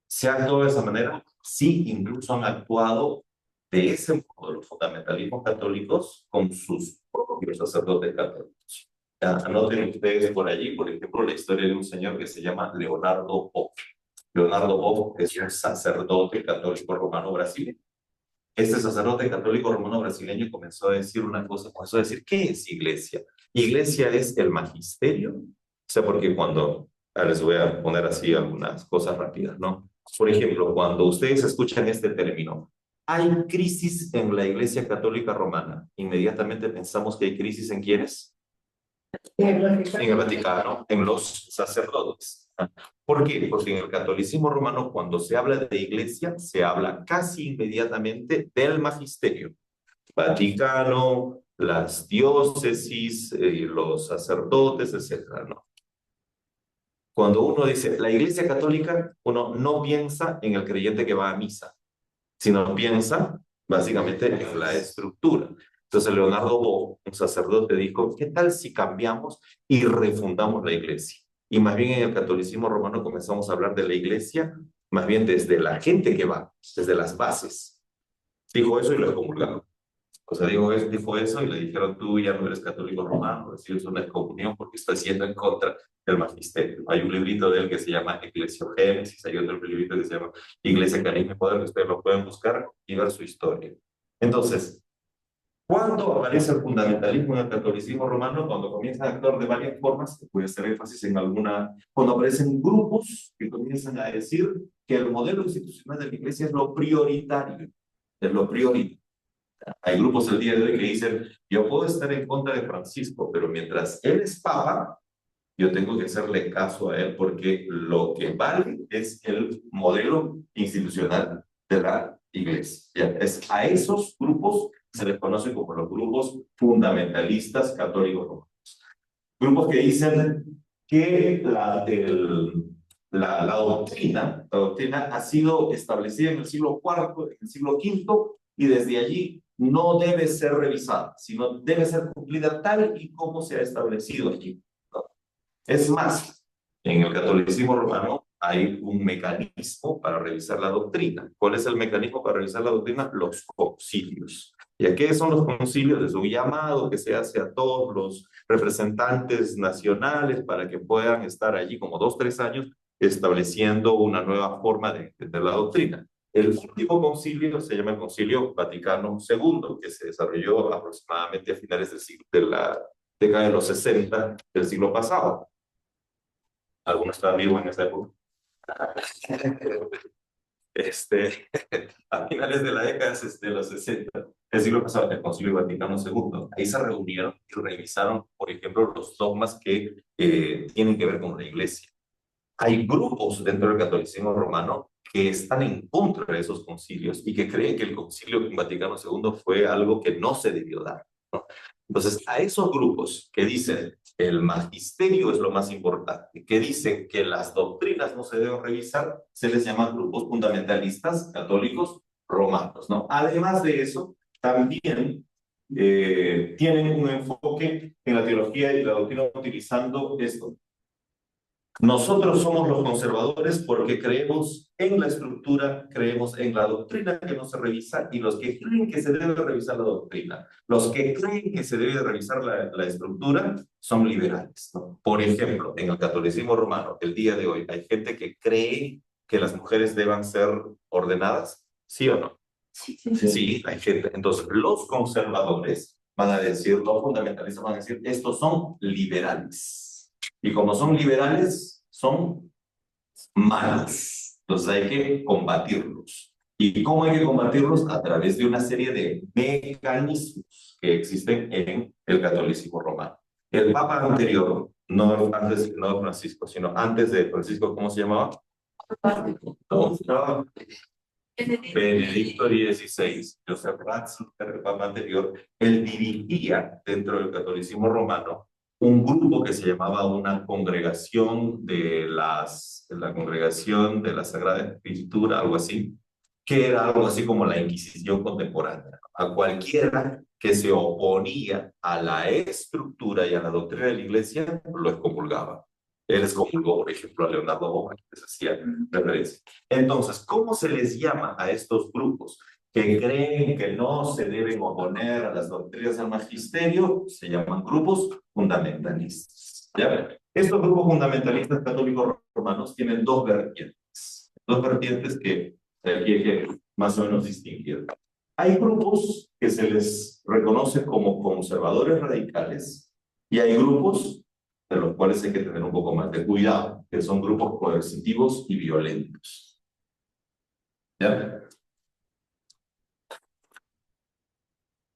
¿Se ha actuado de esa manera? Sí, incluso han actuado de ese modo los fundamentalismos católicos con sus propios sacerdotes católicos. Anoten ustedes por allí, por ejemplo, la historia de un señor que se llama Leonardo Boff. Leonardo Boff es un sacerdote católico romano brasileño. Este sacerdote católico romano brasileño comenzó a decir una cosa, comenzó a decir, ¿qué es iglesia? Iglesia es el magisterio. O sea, porque cuando, les voy a poner así algunas cosas rápidas, ¿no? Por ejemplo, cuando ustedes escuchan este término, hay crisis en la iglesia católica romana, inmediatamente pensamos que hay crisis en ¿quiénes? En el Vaticano, en los sacerdotes. ¿Por qué? Porque en el catolicismo romano, cuando se habla de iglesia, se habla casi inmediatamente del magisterio. Vaticano, las diócesis, los sacerdotes, etcétera, ¿no? Cuando uno dice la iglesia católica, uno no piensa en el creyente que va a misa, sino piensa básicamente en la estructura. Entonces Leonardo Bo, un sacerdote, dijo, ¿qué tal si cambiamos y refundamos la iglesia? Y más bien en el catolicismo romano comenzamos a hablar de la iglesia, más bien desde la gente que va, desde las bases. Dijo eso y lo excomulgaron. O sea, dijo eso y le dijeron, tú ya no eres católico romano, recibes una excomunión porque estás yendo en contra del magisterio. Hay un librito de él que se llama Eclesiogénesis, hay otro librito que se llama Iglesia, Carisma y Poder, que ustedes lo pueden buscar y ver su historia. Entonces, ¿cuándo aparece el fundamentalismo en el catolicismo romano? Cuando comienzan a actuar de varias formas, voy a hacer énfasis en alguna, cuando aparecen grupos que comienzan a decir que el modelo institucional de la iglesia es lo prioritario, es lo prioritario. Hay grupos el día de hoy que dicen, yo puedo estar en contra de Francisco, pero mientras él es papa, yo tengo que hacerle caso a él porque lo que vale es el modelo institucional de la iglesia. ¿Ya? A esos grupos se les conoce como los grupos fundamentalistas católicos romanos. Grupos que dicen que la doctrina ha sido establecida en el siglo IV, en el siglo V, y desde allí no debe ser revisada, sino debe ser cumplida tal y como se ha establecido allí. Es más, en el catolicismo romano hay un mecanismo para revisar la doctrina. ¿Cuál es el mecanismo para revisar la doctrina? Los concilios. ¿Y a qué son los concilios? Es un llamado que se hace a todos los representantes nacionales para que puedan estar allí como 2, 3 años estableciendo una nueva forma de entender la doctrina. El último concilio se llama el Concilio Vaticano II, que se desarrolló aproximadamente a finales de la década de los 60 del siglo pasado. ¿Alguno estaba vivo en esa época? A finales de la década de los 60 del siglo pasado, el Concilio Vaticano II, ahí se reunieron y revisaron, por ejemplo, los dogmas que tienen que ver con la Iglesia. Hay grupos dentro del catolicismo romano que están en contra de esos concilios y que creen que el Concilio Vaticano II fue algo que no se debió dar, ¿no? Entonces, a esos grupos que dicen el magisterio es lo más importante, que dicen que las doctrinas no se deben revisar, se les llama grupos fundamentalistas católicos romanos, ¿no? Además de eso, también tienen un enfoque en la teología y la doctrina utilizando esto. Nosotros somos los conservadores porque creemos en la estructura, creemos en la doctrina que no se revisa, y los que creen que se debe revisar la doctrina, los que creen que se debe revisar la estructura, son liberales, ¿no? Por ejemplo, en el catolicismo romano, el día de hoy, hay gente que cree que las mujeres deban ser ordenadas, ¿sí o no? Sí, hay gente. Entonces, los conservadores van a decir, los fundamentalistas van a decir, estos son liberales. Y como son liberales, son malos. Entonces hay que combatirlos. ¿Y cómo hay que combatirlos? A través de una serie de mecanismos que existen en el catolicismo romano. El papa anterior, no Francisco, sino antes de Francisco, ¿cómo se llamaba? No, Benedicto XVI, Joseph Ratzinger, el papa anterior, él dirigía dentro del catolicismo romano un grupo que se llamaba una congregación la congregación de la Sagrada Escritura, algo así, que era algo así como la Inquisición contemporánea. A cualquiera que se oponía a la estructura y a la doctrina de la Iglesia, lo excomulgaba. Él excomulgó, por ejemplo, a Leonardo Bobbio, que les hacía referencia. Entonces, ¿cómo se les llama a estos grupos que creen que no se deben oponer a las doctrinas del magisterio? Se llaman grupos fundamentalistas. ¿Ya ven? Estos grupos fundamentalistas católicos romanos tienen dos vertientes que aquí hay que más o menos distinguir. Hay grupos que se les reconoce como conservadores radicales y hay grupos de los cuales hay que tener un poco más de cuidado, que son grupos coercitivos y violentos. ¿Ya?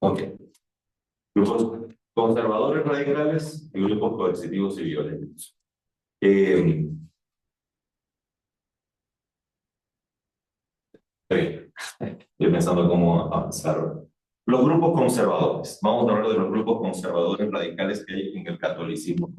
Ok. Grupos conservadores radicales y grupos coercitivos y violentos. Estoy pensando cómo avanzar. Los grupos conservadores. Vamos a hablar de los grupos conservadores radicales que hay en el catolicismo.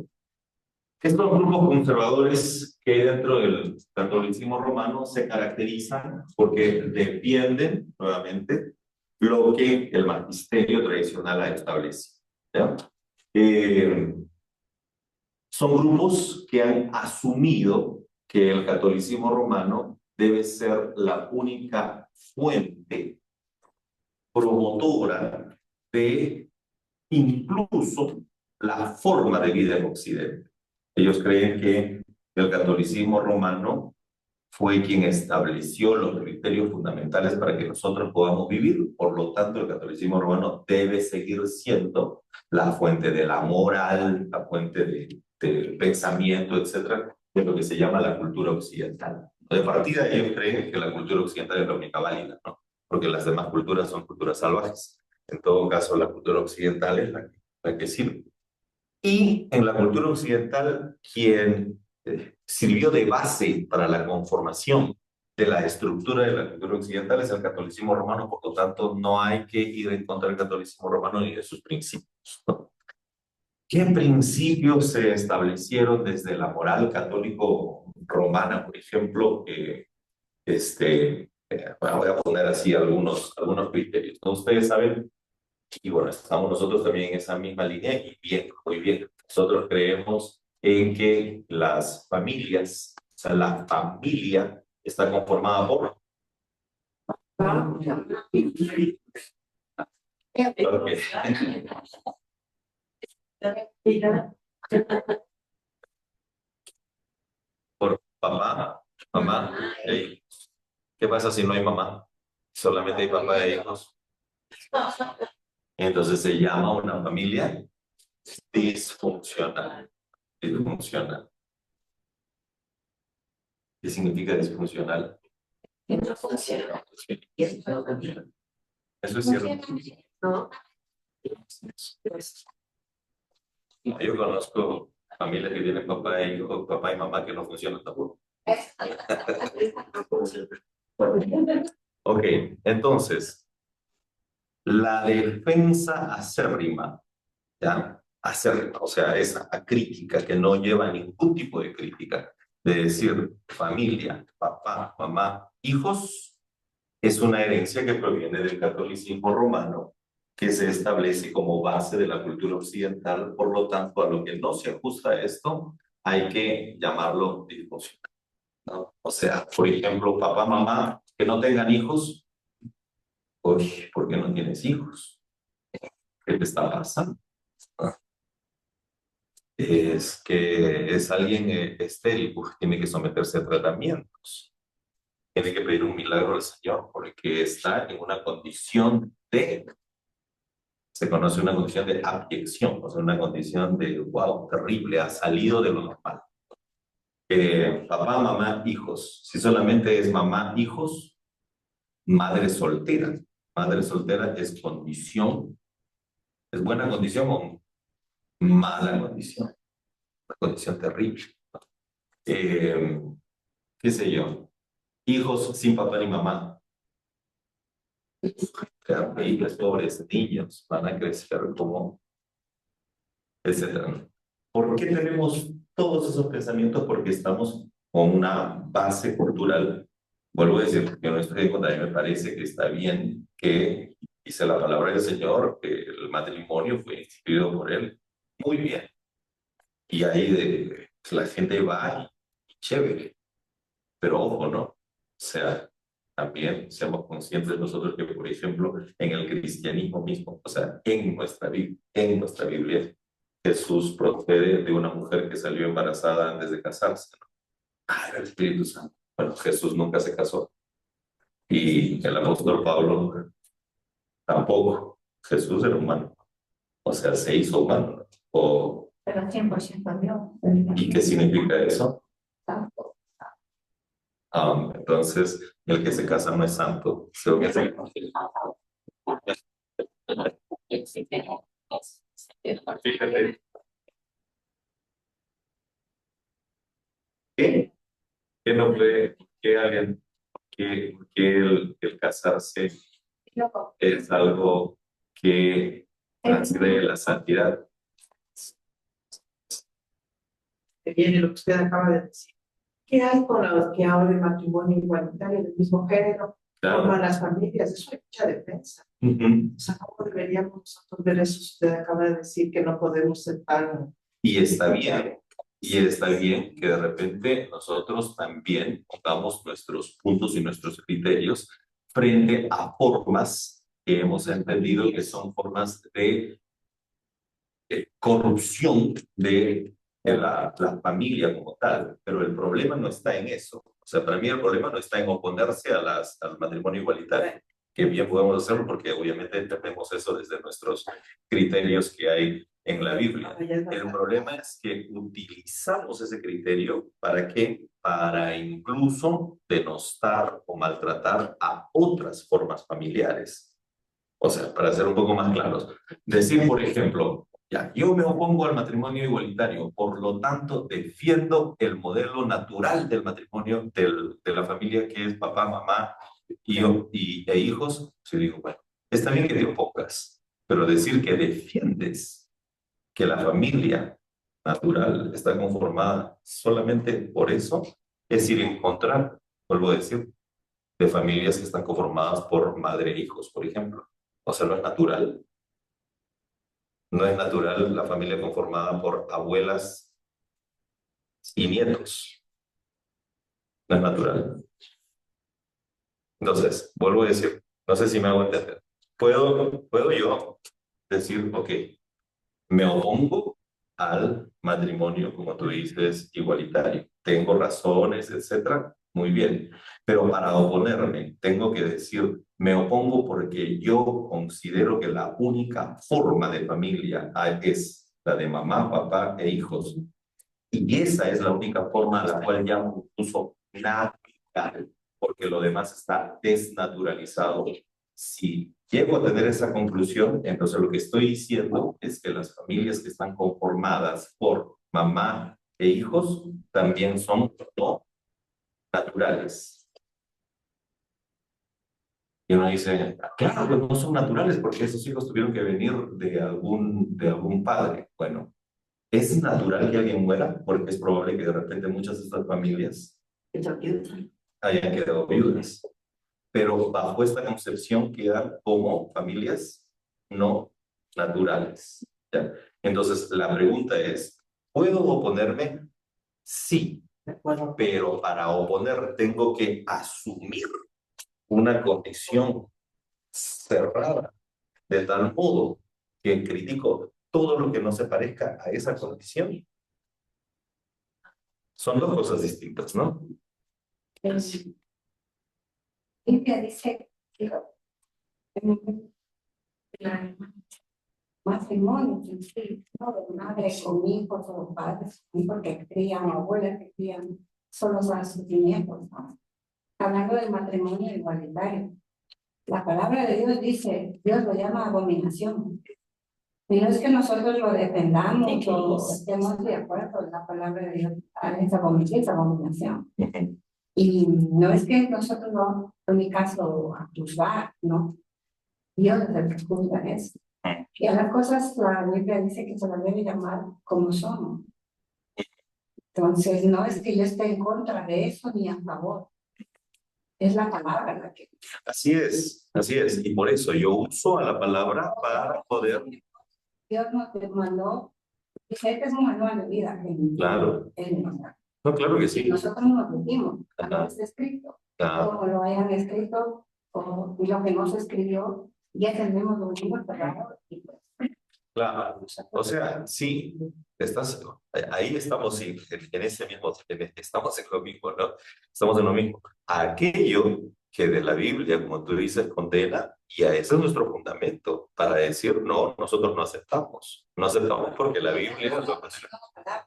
Estos grupos conservadores que hay dentro del catolicismo romano se caracterizan porque defienden, nuevamente, lo que el magisterio tradicional ha establecido, ¿ya? Son grupos que han asumido que el catolicismo romano debe ser la única fuente promotora de incluso la forma de vida en Occidente. Ellos creen que el catolicismo romano fue quien estableció los criterios fundamentales para que nosotros podamos vivir. Por lo tanto, el catolicismo romano debe seguir siendo la fuente de la moral, la fuente del pensamiento, etcétera, de lo que se llama la cultura occidental. De partida, ellos creen que la cultura occidental es la única válida, ¿no? Porque las demás culturas son culturas salvajes. En todo caso, la cultura occidental es la que sirve. Y en la cultura occidental, quien sirvió de base para la conformación de la estructura de la cultura occidental es el catolicismo romano. Por lo tanto, no hay que ir en contra del catolicismo romano ni de sus principios, ¿no? ¿Qué principios se establecieron desde la moral católico romana, por ejemplo? Bueno, voy a poner así algunos criterios, ¿no? Ustedes saben, y bueno, estamos nosotros también en esa misma línea, y bien, muy bien. Nosotros creemos en que las familias, o sea, la familia está conformada por Ok. Por papá, mamá e hijos. ¿Qué pasa si no hay mamá? Solamente hay papá e hijos. Entonces se llama una familia disfuncional. Disfuncional. ¿Qué significa disfuncional? Eso es cierto. Yo conozco familias que tienen papá e hijo, papá y mamá que no funcionan tampoco. Ok, entonces, la defensa acérrima, ¿ya? Acérrima, o sea, esa acrítica que no lleva ningún tipo de crítica, de decir familia, papá, mamá, hijos, es una herencia que proviene del catolicismo romano, que se establece como base de la cultura occidental. Por lo tanto, a lo que no se ajusta a esto, hay que llamarlo disfuncional, ¿no? O sea, por ejemplo, papá, mamá, que no tengan hijos. Oye, ¿por qué no tienes hijos? ¿Qué te está pasando? Ah, es que es alguien estéril, pues tiene que someterse a tratamientos. Tiene que pedir un milagro al Señor porque está en una condición se conoce una condición de abyección, o sea, una condición de, wow, terrible, ha salido de lo normal. Papá, mamá, hijos. Si solamente es mamá, hijos, madre soltera. Madre soltera es condición, es buena condición o mala condición, una condición terrible. ¿Qué sé yo? Hijos sin papá ni mamá. Terribles, pobres niños, van a crecer como, etcétera. ¿Por qué tenemos todos esos pensamientos? Porque estamos con una base cultural. Vuelvo a decir, que nuestro tiempo también me parece que está bien que dice la palabra del Señor, que el matrimonio fue instituido por Él. Muy bien. Y ahí la gente va y chévere. Pero ojo, ¿no? O sea, también seamos conscientes nosotros que, por ejemplo, en el cristianismo mismo, o sea, en nuestra Biblia, Jesús procede de una mujer que salió embarazada antes de casarse, ¿no? Ah, era el Espíritu Santo. Bueno, Jesús nunca se casó. Y el apóstol Pablo tampoco. Jesús era humano. O sea, se hizo humano, ¿no? Pero 100% Dios. ¿Y qué significa eso? Entonces, el que se casa no es santo. Según ese- Fíjate, ¿qué? ¿Qué no puede, que alguien, que el casarse es algo que transgrede la santidad? Que viene lo que usted acaba de decir. ¿Qué hay con los que ahora el matrimonio igualitario del mismo género Claro. forman las familias? Eso hay mucha defensa. Ujú. O sea, ¿cómo deberíamos nosotros ver eso? Usted acaba de decir que no podemos ser tan... Y está bien. Y está bien que de repente nosotros también pongamos nuestros puntos y nuestros criterios frente a formas que hemos entendido que son formas de corrupción de la familia como tal. Pero el problema no está en eso. O sea, para mí el problema no está en oponerse al matrimonio igualitario, que bien podemos hacerlo porque obviamente entendemos eso desde nuestros criterios que hay en la Biblia. El problema es que utilizamos ese criterio ¿para qué? Para incluso denostar o maltratar a otras formas familiares. O sea, para ser un poco más claros, decir, por ejemplo, ya, yo me opongo al matrimonio igualitario, por lo tanto defiendo el modelo natural del matrimonio, de la familia que es papá, mamá e hijos. Yo digo, bueno, está bien que te opongas, pero decir que defiendes que la familia natural está conformada solamente por eso es ir en contra, vuelvo a decir, de familias que están conformadas por madre e hijos, por ejemplo. O sea, no es natural. No es natural la familia conformada por abuelas y nietos. No es natural. Entonces, vuelvo a decir, no sé si me hago entender. puedo yo decir, ok, me opongo al matrimonio, como tú dices, igualitario. Tengo razones, etcétera. Muy bien. Pero para oponerme, tengo que decir, me opongo porque yo considero que la única forma de familia es la de mamá, papá e hijos. Y esa es la única forma a la cual llamo incluso natural, porque lo demás está desnaturalizado. Si llego a tener esa conclusión, entonces lo que estoy diciendo es que las familias que están conformadas por mamá e hijos también son no naturales. Y uno dice, claro, pues no son naturales porque esos hijos tuvieron que venir de algún padre. Bueno, ¿es natural que alguien muera? Porque es probable que de repente muchas de estas familias hayan quedado viudas. Pero bajo esta concepción quedan como familias no naturales. ¿Ya? Entonces, la pregunta es, ¿puedo oponerme? Sí, pero para oponer tengo que asumir una condición cerrada, de tal modo que critico todo lo que no se parezca a esa condición. Son dos cosas distintas, ¿no? Biblia dice que el matrimonio en sí, no de madre con hijos o padres, hijos que crían o abuelas que crían, solo son sus nietos, ¿no? Hablando del matrimonio igualitario. La palabra de Dios dice, Dios lo llama abominación. Y no es que nosotros lo defendamos o estemos de acuerdo en la palabra de Dios, es abominación. Y no es que nosotros no, en mi caso, a juzgar, ¿no? Dios es el que juzga eso. Y a las cosas, la Biblia dice que se las debe llamar como son. Entonces, no es que yo esté en contra de eso ni a favor. Es la palabra la que... Así es, así es. Y por eso yo uso a la palabra para poder... Dios nos mandó, dice, este es un manual de vida. Claro. No, claro que sí. Nosotros nos dijimos, no está escrito. Claro. Como lo hayan escrito, o lo que no se escribió, ya tenemos lo mismo, ¿verdad? Claro. O sea, sí, estás, ahí estamos sí, en ese mismo, estamos en lo mismo, ¿no? Estamos en lo mismo. Aquello que de la Biblia, como tú dices, condena, y a ese es nuestro fundamento para decir, no, nosotros no aceptamos. No aceptamos porque la Biblia es lo condena.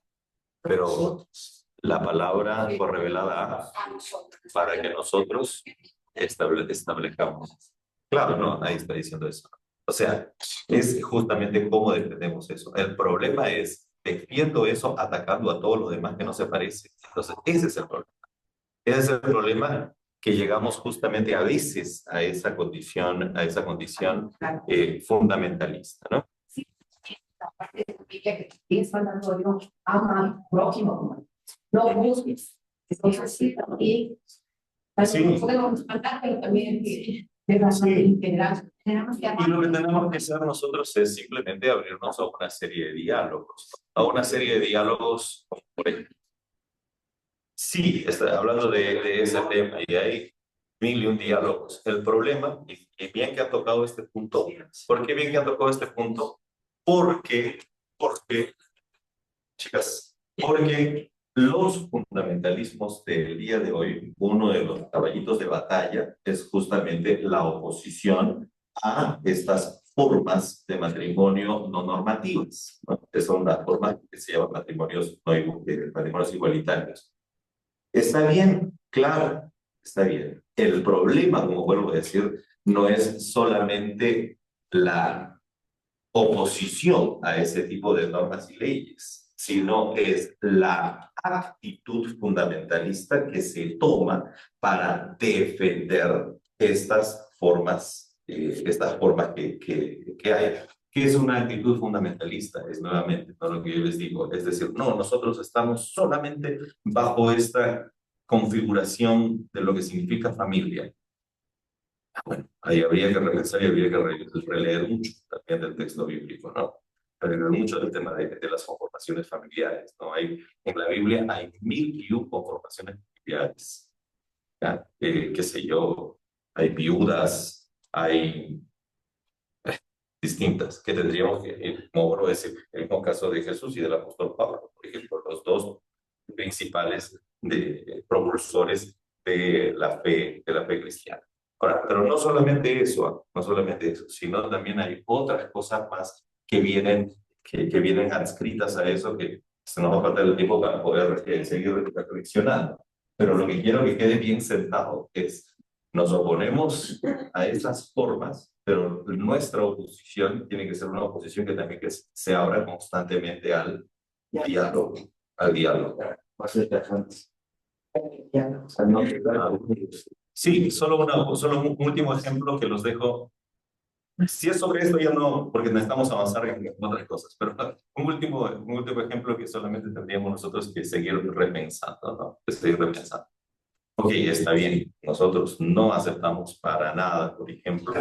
Pero la palabra fue revelada para que nosotros establezcamos. Claro, no, ahí está diciendo eso. O sea, es justamente cómo defendemos eso. El problema es, defiendo eso atacando a todo lo demás que no se parece. Entonces, ese es el problema. Ese es el problema que llegamos justamente a veces a esa condición fundamentalista, ¿no? Sí, la parte de la Biblia que piensa hablando de Dios, ama al prójimo, no busques. Entonces, sí, también, Sí. podemos cantar, pero también de razón integral. Tenemos que Y lo que tenemos que hacer nosotros es simplemente abrirnos a una serie de diálogos, por ejemplo. Sí, está hablando de ese tema y hay mil y un diálogos. El problema, y bien que ha tocado este punto, ¿por qué bien que ha tocado este punto? Porque, chicas, porque los fundamentalismos del día de hoy, uno de los caballitos de batalla es justamente la oposición a estas formas de matrimonio no normativas, ¿no? Que son las formas que se llaman matrimonios igualitarios. Está bien, claro, está bien. El problema, como vuelvo a decir, no es solamente la oposición a ese tipo de normas y leyes, sino es la actitud fundamentalista que se toma para defender estas formas que hay. ¿Qué es una actitud fundamentalista? Es nuevamente no lo que yo les digo, es decir, no, nosotros estamos solamente bajo esta configuración de lo que significa familia. Bueno, ahí habría que repensar y habría que releer mucho también del texto bíblico, ¿no? Releer mucho del tema de las conformaciones familiares, ¿no? En la Biblia hay 1001 conformaciones familiares, ¿ya? Qué sé yo, hay viudas, hay distintas, que tendríamos que, como vuelvo a decir, el mismo caso de Jesús y del apóstol Pablo, por ejemplo, los dos principales propulsores de la fe cristiana. Ahora, pero no solamente eso, no solamente eso, sino también hay otras cosas más que vienen adscritas a eso, que se nos va a faltar el tiempo para poder seguir reflexionando. Pero lo que quiero que quede bien sentado es, nos oponemos a esas formas, pero nuestra oposición tiene que ser una oposición que también se abra constantemente al diálogo, al diálogo. Va a ser tajante. Sí, solo un último ejemplo que los dejo. Si es sobre esto ya no, porque necesitamos avanzar en otras cosas, pero un último ejemplo que solamente tendríamos nosotros que seguir repensando, ¿no? Que seguir repensando. Ok, está bien, nosotros no aceptamos para nada, por ejemplo,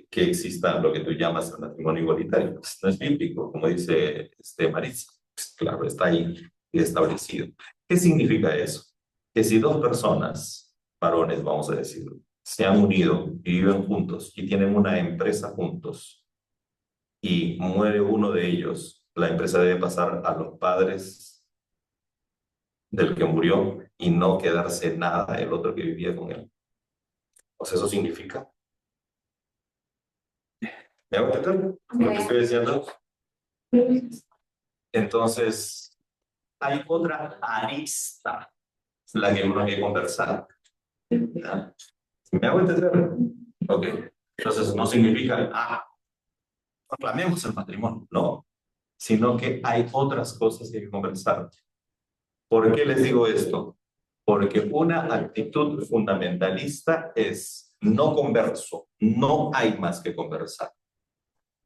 que exista lo que tú llamas el matrimonio igualitario. Pues no es bíblico, como dice Maritza. Pues claro, está ahí establecido. ¿Qué significa eso? Que si dos personas, varones, vamos a decirlo, se han unido y viven juntos y tienen una empresa juntos y muere uno de ellos, la empresa debe pasar a los padres del que murió y no quedarse nada el otro que vivía con él. O sea, eso significa. ¿Me hago entender lo que estoy diciendo? Entonces, hay otra arista, la que uno hay que conversar. ¿Ya? ¿Me hago entender? Ok. Entonces, no significa, proclamemos el matrimonio, no, sino que hay otras cosas que hay que conversar. ¿Por qué les digo esto? Porque una actitud fundamentalista es no converso, no hay más que conversar.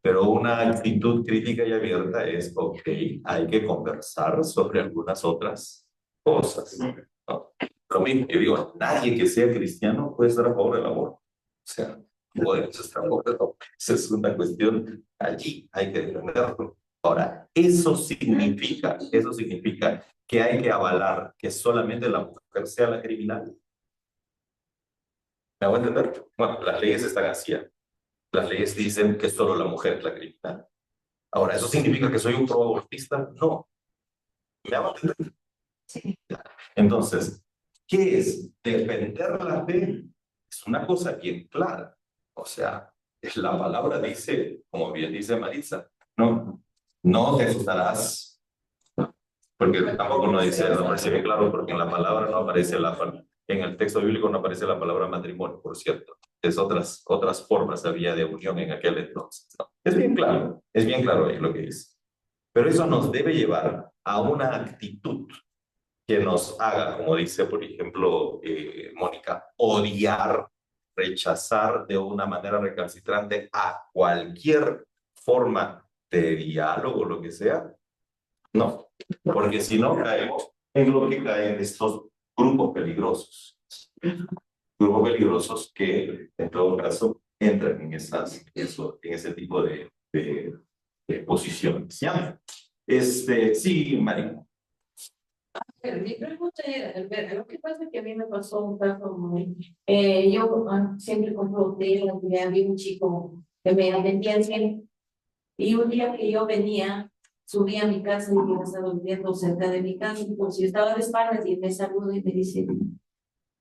Pero una actitud crítica y abierta es, ok, hay que conversar sobre algunas otras cosas, ¿no? Lo mismo, yo digo, nadie que sea cristiano puede estar a favor del aborto. O sea, no podemos estar a favor del aborto. Esa es una cuestión allí, hay que defenderlo. Ahora, eso significa que hay que avalar que solamente la mujer sea la criminal. ¿Me hago entender? Bueno, las leyes están así. Las leyes dicen que solo la mujer es la criminal. Ahora, ¿eso significa que soy un pro-abortista? No. ¿Me hago entender? Sí. Entonces, ¿qué es? Defender la fe es una cosa bien clara. O sea, la palabra dice, como bien dice Maritza, no te asustarás. Porque tampoco no dice, no aparece bien claro, porque en la palabra no aparece en el texto bíblico no aparece la palabra matrimonio, por cierto. Es otras formas había de unión en aquel entonces, ¿no? Es bien claro ahí lo que dice. Pero eso nos debe llevar a una actitud que nos haga, como dice, por ejemplo, Mónica, odiar, rechazar de una manera recalcitrante a cualquier forma de diálogo, lo que sea. No, porque si no caemos en lo que caen estos grupos peligrosos. Grupos peligrosos que, en todo caso, entran en ese tipo de posiciones. ¿Ya? Sí, María. Pero mi pregunta era, Alberto, lo que pasa es que a mí me pasó un caso muy... yo siempre compro hoteles, había un chico que me vendía siempre, y un día que yo venía, subí a mi casa y yo estaba viviendo cerca de mi casa, y pues yo estaba de espaldas y me saluda y me dice,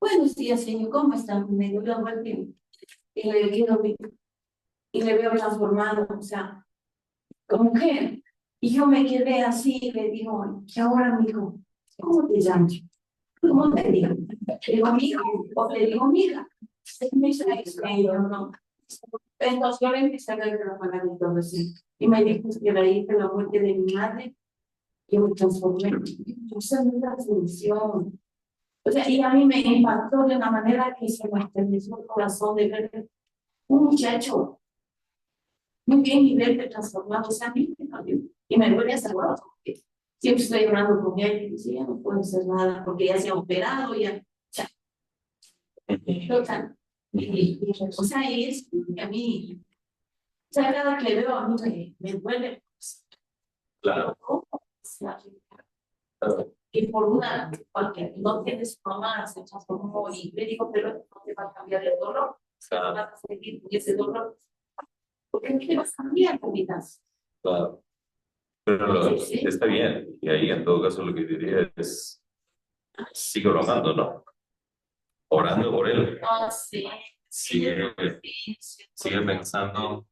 buenos días, señor, ¿cómo está? Me dio la vuelta y le veo transformado, o sea, como que, y yo me quedé así y le digo, ¿y ahora, mijo? ¿Cómo te llamas? ¿Cómo te digo? Te digo mijo o te digo mija. Me dice, no. Entonces yo le empecé a ver la palabra y todo así. Y me dijo que de ahí de la muerte de mi madre, yo me transformé. Esa es una transformación. O sea, y a mí me impactó de una manera que se me estremeció el corazón de ver un muchacho muy bien y verte transformado. O sea, a mí me cambió. Y me duele hasta ahora, porque siempre estoy hablando con él y dice, ya no puedo hacer nada porque ya se ha operado, ya. Total. O sea, y es a mí, o sea, cada que le veo a mí me duele. Claro. Y porque no tienes mamá, se transformó y le digo, pero no te va a cambiar el dolor. O sea, vas a seguir con ese dolor. porque no quiero cambiar la vida. Claro. Pero Sí, sí. está bien. Y ahí en todo caso lo que diría es, sigue orando, ¿no? Orando por él. No, sí. Sigue, sigue pensando,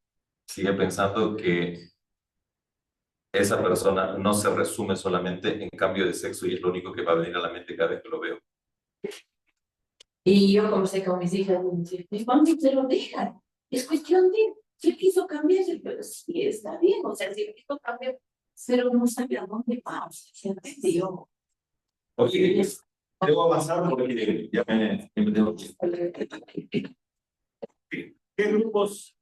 sigue pensando que esa persona no se resume solamente en cambio de sexo y es lo único que va a venir a la mente cada vez que lo veo. Y yo conversé con mis hijas y cuando se lo dejan, es cuestión de, si él quiso cambiarse, pero sí está bien, o sea, si él quiso cambiar, pero no sabe a dónde va, o sea, se entendió. Oye, debo avanzar porque ya me tengo que ir. ¿Qué grupos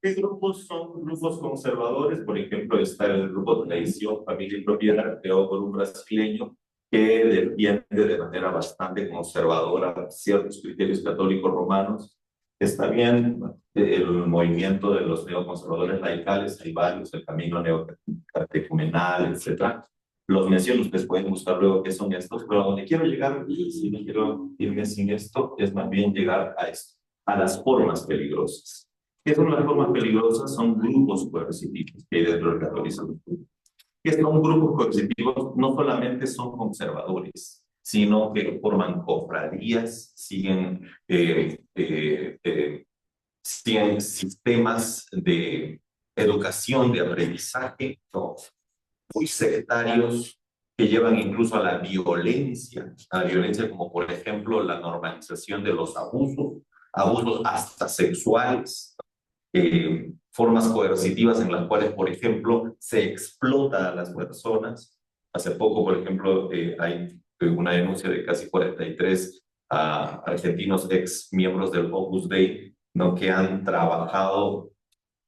son grupos conservadores? Por ejemplo, está el grupo Tradición, Familia y Propiedad, creado por un brasileño que defiende de manera bastante conservadora ciertos criterios católicos romanos. Está bien el movimiento de los neoconservadores radicales, hay varios, el camino neocatecumenal, etc. Los menciono, ustedes pueden buscar luego qué son estos, pero a donde quiero llegar, y si no quiero irme sin esto, es más bien llegar a esto, a las formas peligrosas. ¿Qué son las formas peligrosas? Son grupos coercitivos que hay dentro del catolicismo. Que son grupos coercitivos no solamente son conservadores, sino que forman cofradías, siguen sistemas de educación, de aprendizaje, ¿no? Muy sectarios, que llevan incluso a la violencia como por ejemplo la normalización de los abusos, abusos hasta sexuales, formas coercitivas en las cuales, por ejemplo, se explota a las personas. Hace poco, por ejemplo, hay una denuncia de casi 43 argentinos ex miembros del Opus Dei, ¿no? Que han trabajado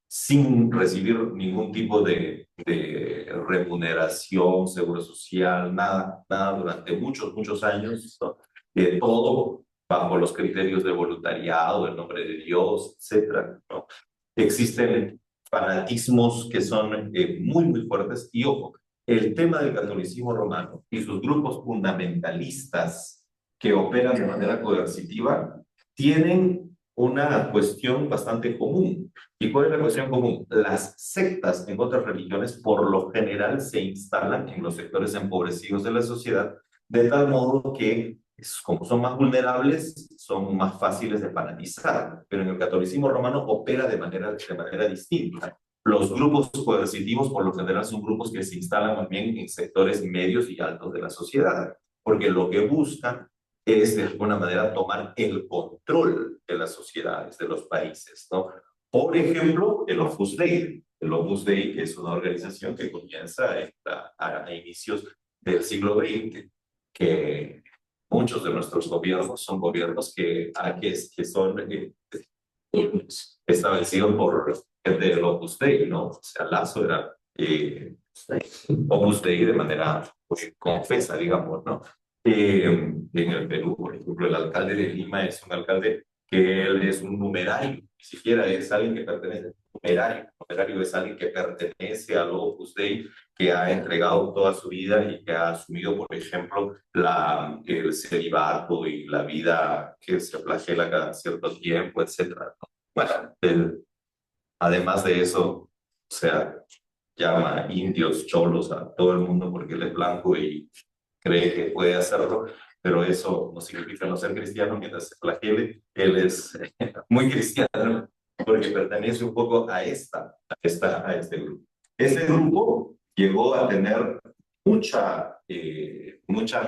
sin recibir ningún tipo de remuneración, seguro social, nada, nada durante muchos, muchos años, ¿no? Todo bajo los criterios de voluntariado, el nombre de Dios, etcétera, ¿no? Existen fanatismos que son muy, muy fuertes. Y ojo, el tema del catolicismo romano y sus grupos fundamentalistas que operan de manera coercitiva tienen una cuestión bastante común. ¿Y cuál es la cuestión común? Las sectas en otras religiones por lo general se instalan en los sectores empobrecidos de la sociedad, de tal modo que como son más vulnerables, son más fáciles de fanatizar, pero en el catolicismo romano opera de manera distinta. Los grupos coercitivos por lo general son grupos que se instalan más bien en sectores medios y altos de la sociedad, porque lo que buscan es de alguna manera tomar el control de las sociedades, de los países, ¿no? Por ejemplo, el Opus Dei. El Opus Dei es una organización que comienza a inicios del siglo XX, que muchos de nuestros gobiernos son gobiernos que son establecidos por gente del Opus Dei, ¿no? O sea, Lazo era Opus Dei de manera confesa, digamos, ¿no? En el Perú, por ejemplo, el alcalde de Lima es un alcalde que él es un numerario, ni siquiera es alguien que pertenece a un numerario. Un numerario es alguien que pertenece al Opus Dei, que ha entregado toda su vida y que ha asumido, por ejemplo, el celibato y la vida que se flagela cada cierto tiempo, etcétera, ¿no? Bueno, además de eso, o sea, llama indios, cholos a todo el mundo porque él es blanco y cree que puede hacerlo, pero eso no significa no ser cristiano. Mientras se flagele, él es muy cristiano porque pertenece un poco a este grupo. Este grupo llegó a tener mucha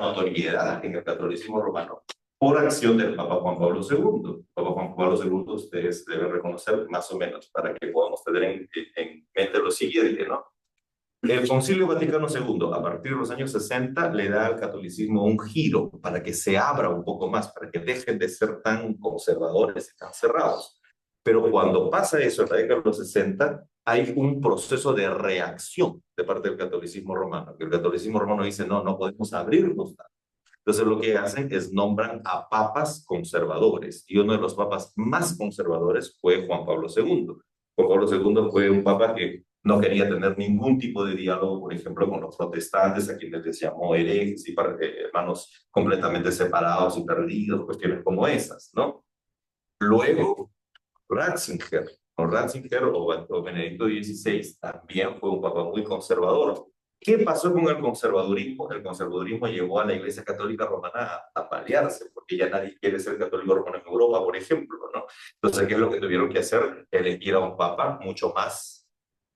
notoriedad en el catolicismo romano por acción del Papa Juan Pablo II. Papa Juan Pablo II, ustedes deben reconocer más o menos para que podamos tener en mente lo siguiente, ¿no? El Concilio Vaticano II, a partir de los años 60, le da al catolicismo un giro para que se abra un poco más, para que dejen de ser tan conservadores y tan cerrados. Pero cuando pasa eso en la década de los 60, hay un proceso de reacción de parte del catolicismo romano, que el catolicismo romano dice, no, no podemos abrirnos tanto. Entonces lo que hacen es nombran a papas conservadores, y uno de los papas más conservadores fue Juan Pablo II. Juan Pablo II fue un papa que no quería tener ningún tipo de diálogo, por ejemplo, con los protestantes, a quienes les llamó herejes y hermanos completamente separados y perdidos, cuestiones como esas, ¿no? Luego, Ratzinger, Ratzinger o Benedicto XVI también fue un papa muy conservador. ¿Qué pasó con el conservadurismo? El conservadurismo llevó a la Iglesia Católica Romana a paliarse, porque ya nadie quiere ser católico romano en Europa, por ejemplo, ¿no? Entonces, ¿qué es lo que tuvieron que hacer? Elegir a un papa mucho más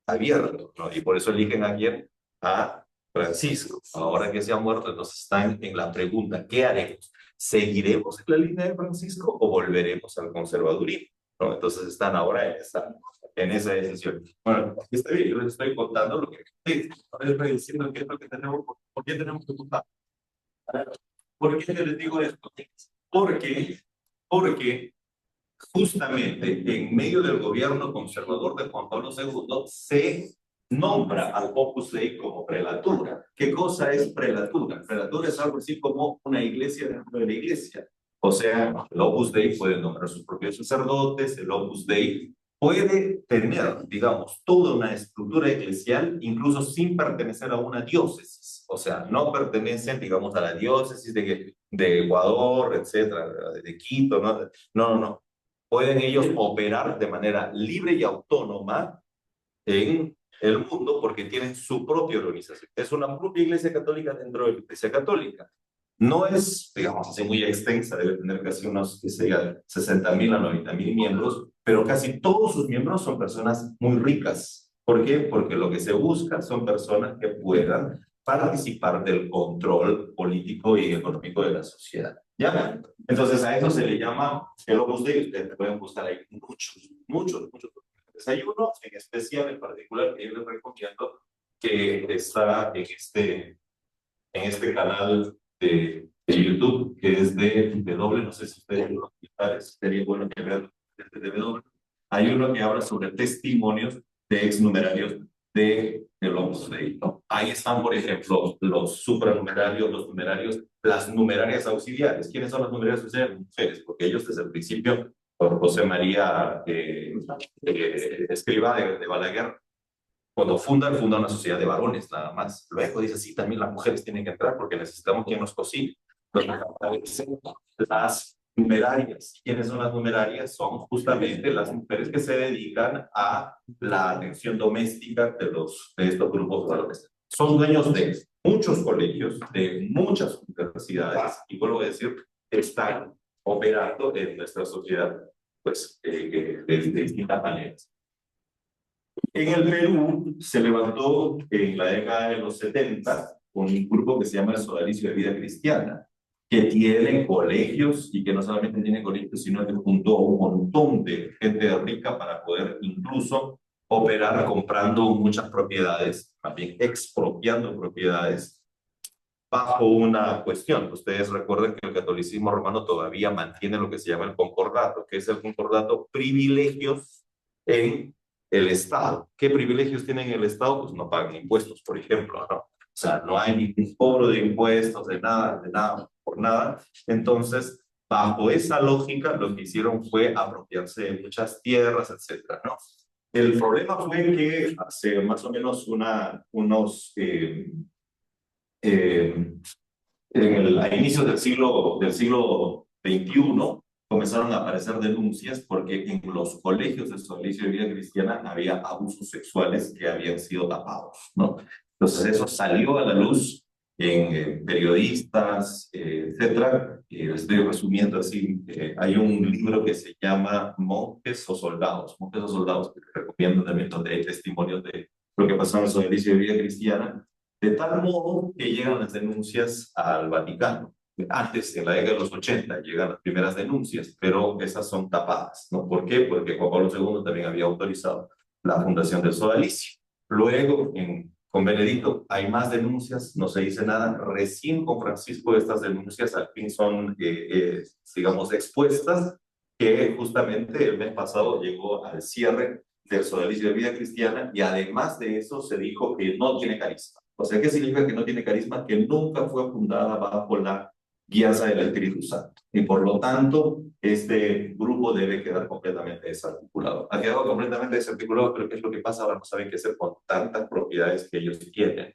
abierto, ¿no? Y por eso eligen a quién? A Francisco. Ahora que se ha muerto, entonces están en la pregunta, ¿qué haremos? ¿Seguiremos en la línea de Francisco o volveremos al conservadurismo? ¿No? Entonces están ahora en esa decisión. Bueno, está bien, yo les estoy contando lo que ahora les estoy diciendo qué es lo que tenemos, por qué tenemos que votar. ¿Por qué les digo esto? Porque justamente en medio del gobierno conservador de Juan Pablo II se nombra al Opus Dei como prelatura. ¿Qué cosa es prelatura? Prelatura es algo así como una iglesia dentro de la iglesia. O sea, el Opus Dei puede nombrar sus propios sacerdotes, el Opus Dei puede tener, digamos, toda una estructura eclesial, incluso sin pertenecer a una diócesis. O sea, no pertenecen, digamos, a la diócesis de Ecuador, etcétera, de Quito, ¿no? No, no, no. Pueden ellos operar de manera libre y autónoma en el mundo porque tienen su propia organización. Es una propia iglesia católica dentro de la iglesia católica. No es, digamos así, muy extensa, debe tener casi unos, que sea, 60,000 a 90,000 miembros, pero casi todos sus miembros son personas muy ricas. ¿Por qué? Porque lo que se busca son personas que puedan participar del control político y económico de la sociedad. ¿Ya? Entonces a eso se le llama el Opus Dei. Ustedes pueden buscar ahí muchos. Hay uno en especial, en particular, que yo les recomiendo, que está en este canal de YouTube, que es de W, no sé si ustedes lo quieren, sería bueno que vean de W. Hay uno que habla sobre testimonios de exnumerarios de el Opus Dei, ¿no? Ahí están, por ejemplo, los supranumerarios, los numerarios, las numerarias auxiliares. ¿Quiénes son las numerarias auxiliares? Mujeres, porque ellos desde el principio, por José María Escrivá de Balaguer, cuando funda una sociedad de varones nada más. Luego dice, sí, también las mujeres tienen que entrar porque necesitamos quien nos cocine. Las numerarias. ¿Quiénes son las numerarias? Son justamente las mujeres que se dedican a la atención doméstica de estos grupos de varones. Son dueños de muchos colegios, de muchas universidades, y vuelvo a decir, están operando en nuestra sociedad pues, de distintas maneras. En el Perú se levantó en la década de los 70 un grupo que se llama el Sodalicio de Vida Cristiana, que tiene colegios y que no solamente tiene colegios, sino que juntó un montón de gente rica para poder incluso operar comprando muchas propiedades, más bien expropiando propiedades bajo una cuestión. Ustedes recuerden que el catolicismo romano todavía mantiene lo que se llama el concordato, que es el concordato privilegios en el Estado. ¿Qué privilegios tienen el Estado? Pues no pagan impuestos, por ejemplo, ¿no? O sea, no hay ningún cobro de impuestos, de nada, por nada. Entonces, bajo esa lógica, lo que hicieron fue apropiarse de muchas tierras, etcétera, ¿no? El problema fue que hace más o menos a inicios del siglo XXI, comenzaron a aparecer denuncias porque en los colegios de Sodalicio de Vida Cristiana había abusos sexuales que habían sido tapados, ¿no? Entonces eso salió a la luz en periodistas, etcétera. Estoy resumiendo así. Hay un libro que se llama Monjes o Soldados, que recomiendo también, donde hay testimonios de lo que pasó en el Sodalicio de Vida Cristiana, de tal modo que llegan las denuncias al Vaticano. Antes, en la década de los 80, llegan las primeras denuncias, pero esas son tapadas, ¿no? ¿Por qué? Porque Juan Pablo II también había autorizado la fundación del sodalicio. Luego, con Benedicto, hay más denuncias, no se dice nada. Recién con Francisco estas denuncias al fin son, digamos, expuestas, que justamente el mes pasado llegó al cierre del sodalicio de Vida Cristiana, y además de eso se dijo que no tiene carisma. O sea, ¿qué significa que no tiene carisma? Que nunca fue fundada bajo la guianza del Espíritu Santo. Y por lo tanto, este grupo debe quedar completamente desarticulado. Ha quedado completamente desarticulado, pero ¿qué es lo que pasa? Ahora no saben qué hacer con tantas propiedades que ellos tienen.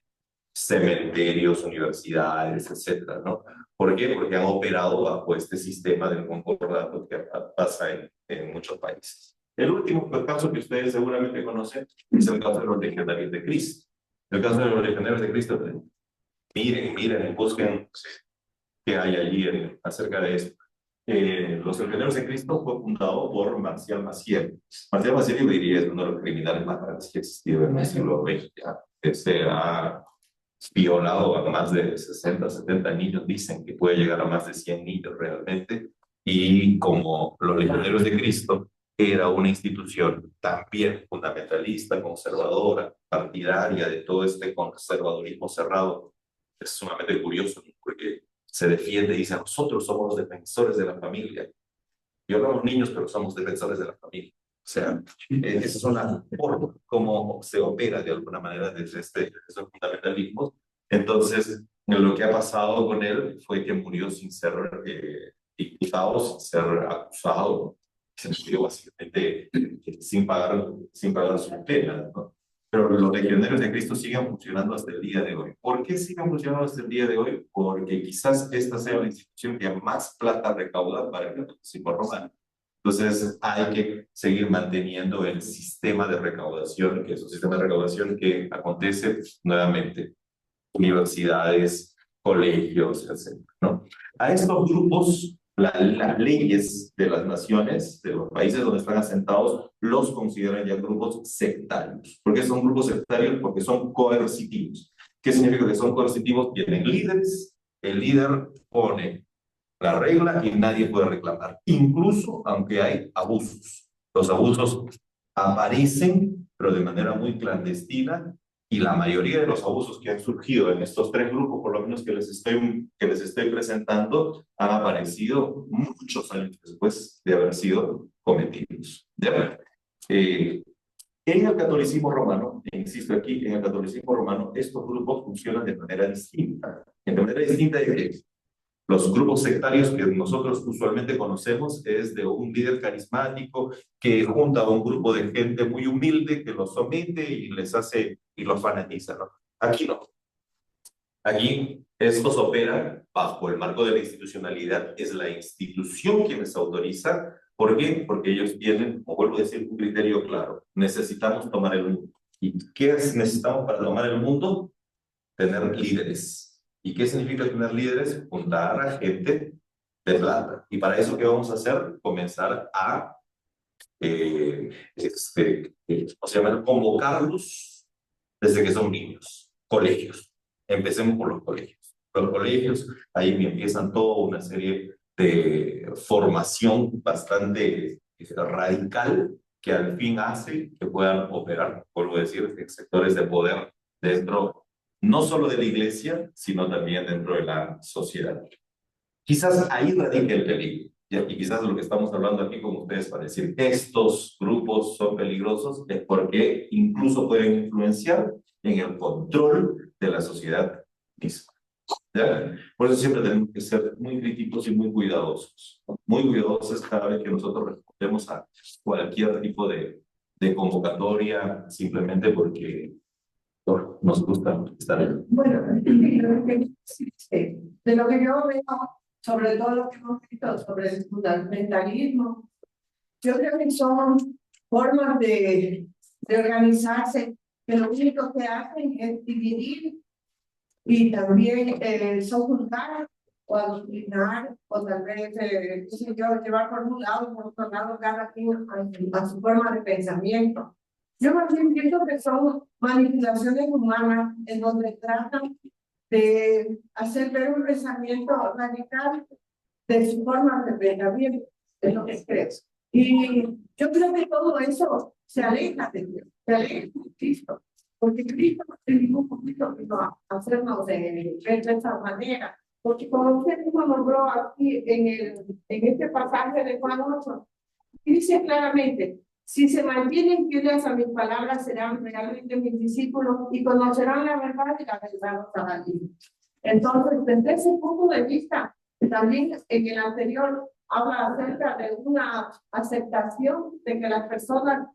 Cementerios, universidades, etcétera, ¿no? ¿Por qué? Porque han operado bajo este sistema del concordato que pasa en muchos países. El último caso que ustedes seguramente conocen es el caso de los legionarios de Cristo. El caso de los legionarios de Cristo, miren, busquen qué hay allí acerca de esto. Los Legionarios de Cristo fue fundado por Marcial Maciel. Marcial Maciel, yo diría, es uno de los criminales más grandes que ha existido en el siglo XX. Se ha violado a más de 60, 70 niños, dicen que puede llegar a más de 100 niños realmente. Y como los Legionarios de Cristo era una institución también fundamentalista, conservadora, partidaria de todo este conservadurismo cerrado, es sumamente curioso porque se defiende y dice, nosotros somos los defensores de la familia. Violamos niños, pero somos defensores de la familia. O sea, esa es una forma como se opera de alguna manera desde estos fundamentalismos. Entonces, lo que ha pasado con él fue que murió sin ser imputado, sin ser acusado. Se murió básicamente sin pagar su pena, ¿no? Pero los legionarios de Cristo siguen funcionando hasta el día de hoy. ¿Por qué siguen funcionando hasta el día de hoy? Porque quizás esta sea la institución que más plata recauda para el catolicismo romano. Entonces hay que seguir manteniendo el sistema de recaudación, que es un sistema de recaudación que acontece nuevamente, universidades, colegios, etc., ¿no? A estos grupos, las leyes de las naciones, de los países donde están asentados, los consideran ya grupos sectarios. ¿Por qué son grupos sectarios? Porque son coercitivos. ¿Qué significa que son coercitivos? Tienen líderes, el líder pone la regla y nadie puede reclamar, incluso aunque hay abusos. Los abusos aparecen, pero de manera muy clandestina, y la mayoría de los abusos que han surgido en estos tres grupos, por lo menos que les estoy presentando, han aparecido muchos años después de haber sido cometidos. En el catolicismo romano, insisto aquí, en el catolicismo romano, estos grupos funcionan de manera distinta. De manera distinta de que los grupos sectarios que nosotros usualmente conocemos es de un líder carismático que junta a un grupo de gente muy humilde que los somete y les hace y los fanatiza, ¿no? Aquí no. Aquí estos operan bajo el marco de la institucionalidad. Es la institución quien les autoriza. ¿Por qué? Porque ellos tienen, como vuelvo a decir, un criterio claro. Necesitamos tomar el mundo. ¿Y qué necesitamos para tomar el mundo? Tener líderes. ¿Y qué significa tener líderes? Juntar a gente de plata. Y para eso, ¿qué vamos a hacer? Comenzar a convocarlos desde que son niños. Colegios. Empecemos por los colegios. Los colegios, ahí empiezan toda una serie de formación bastante radical que al fin hace que puedan operar, vuelvo a decir, en sectores de poder dentro no solo de la iglesia, sino también dentro de la sociedad. Quizás ahí radica el peligro, y quizás lo que estamos hablando aquí con ustedes para decir que estos grupos son peligrosos es porque incluso pueden influenciar en el control de la sociedad misma. ¿Ya? Por eso siempre tenemos que ser muy críticos y muy cuidadosos. Muy cuidadosos cada vez que nosotros respondemos a cualquier tipo de convocatoria, simplemente porque nos gusta estar en... Bueno, de lo que yo veo, sobre todo lo que hemos visto sobre el fundamentalismo, yo creo que son formas de organizarse que lo único que hacen es dividir y también sojuzgar o adoctrinar o tal vez llevar por un lado, por otro lado, cada quien a su forma de pensamiento. Yo más bien pienso que son manipulaciones humanas en donde tratan de hacer ver un pensamiento radical de su forma de pensamiento, de lo que crees. Y yo creo que todo eso se aleja de Dios, se aleja de Cristo, porque Cristo en ningún momento vino a hacernos ver de esa manera. Porque como usted mismo nombró aquí en este pasaje de Juan 8, dice claramente: si se mantienen fieles a mis palabras, serán realmente mis discípulos y conocerán la verdad y la verdad los hará libres. Entonces, desde ese punto de vista, también en el anterior habla acerca de una aceptación de que las personas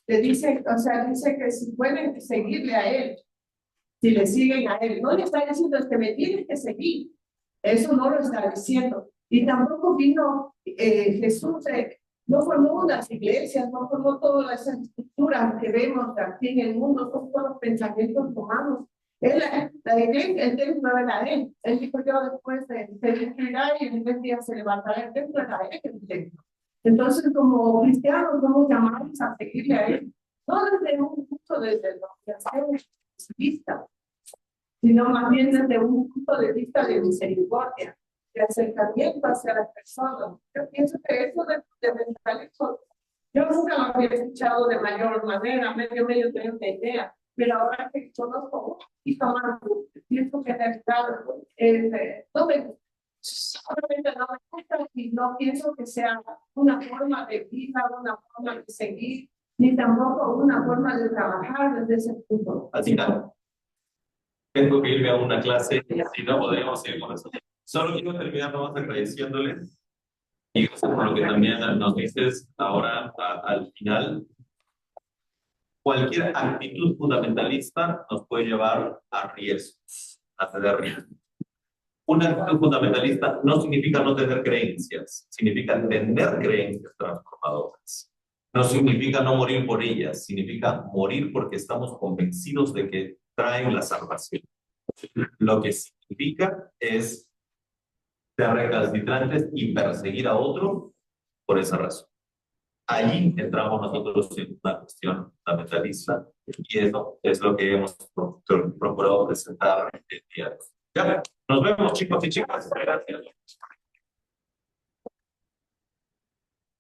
le dicen, o sea, dice que si pueden seguirle a él, si le siguen a él, no le está diciendo es que me tienes que seguir, eso no lo está diciendo. Y tampoco vino Jesús no formó unas iglesias, no formó toda esa estructura que vemos aquí en el mundo, son todos los pensamientos humanos. La iglesia, el templo era él. Él dijo: yo después se destruirá y en 3 días se levantará el templo, era él el templo. Entonces, como cristianos, somos llamados a seguirle a él, no desde un punto desde lo que hacemos vista, sino más bien desde un punto de vista de misericordia, de acercamiento hacia las personas. Yo pienso que eso de mentalismo, yo nunca lo había escuchado de mayor manera, medio tengo una idea, pero ahora que conozco un poquito más, pienso que en realidad no me, solamente no me gusta y no pienso que sea una forma de vida, una forma de seguir, ni tampoco una forma de trabajar desde ese punto. Así que tengo que irme a una clase, si no podríamos ir con eso. Solo quiero terminar nomás agradeciéndoles y gracias por lo que también nos dices ahora al final. Cualquier actitud fundamentalista nos puede llevar a riesgos, a tener riesgos. Una actitud fundamentalista no significa no tener creencias, significa tener creencias transformadoras. No significa no morir por ellas, significa morir porque estamos convencidos de que traen la salvación. Lo que significa es ser recalcitrantes y perseguir a otro por esa razón. Allí entramos nosotros en una cuestión fundamentalista y eso es lo que hemos procurado presentar el día de hoy. Ya, nos vemos, chicos y chicas. Gracias.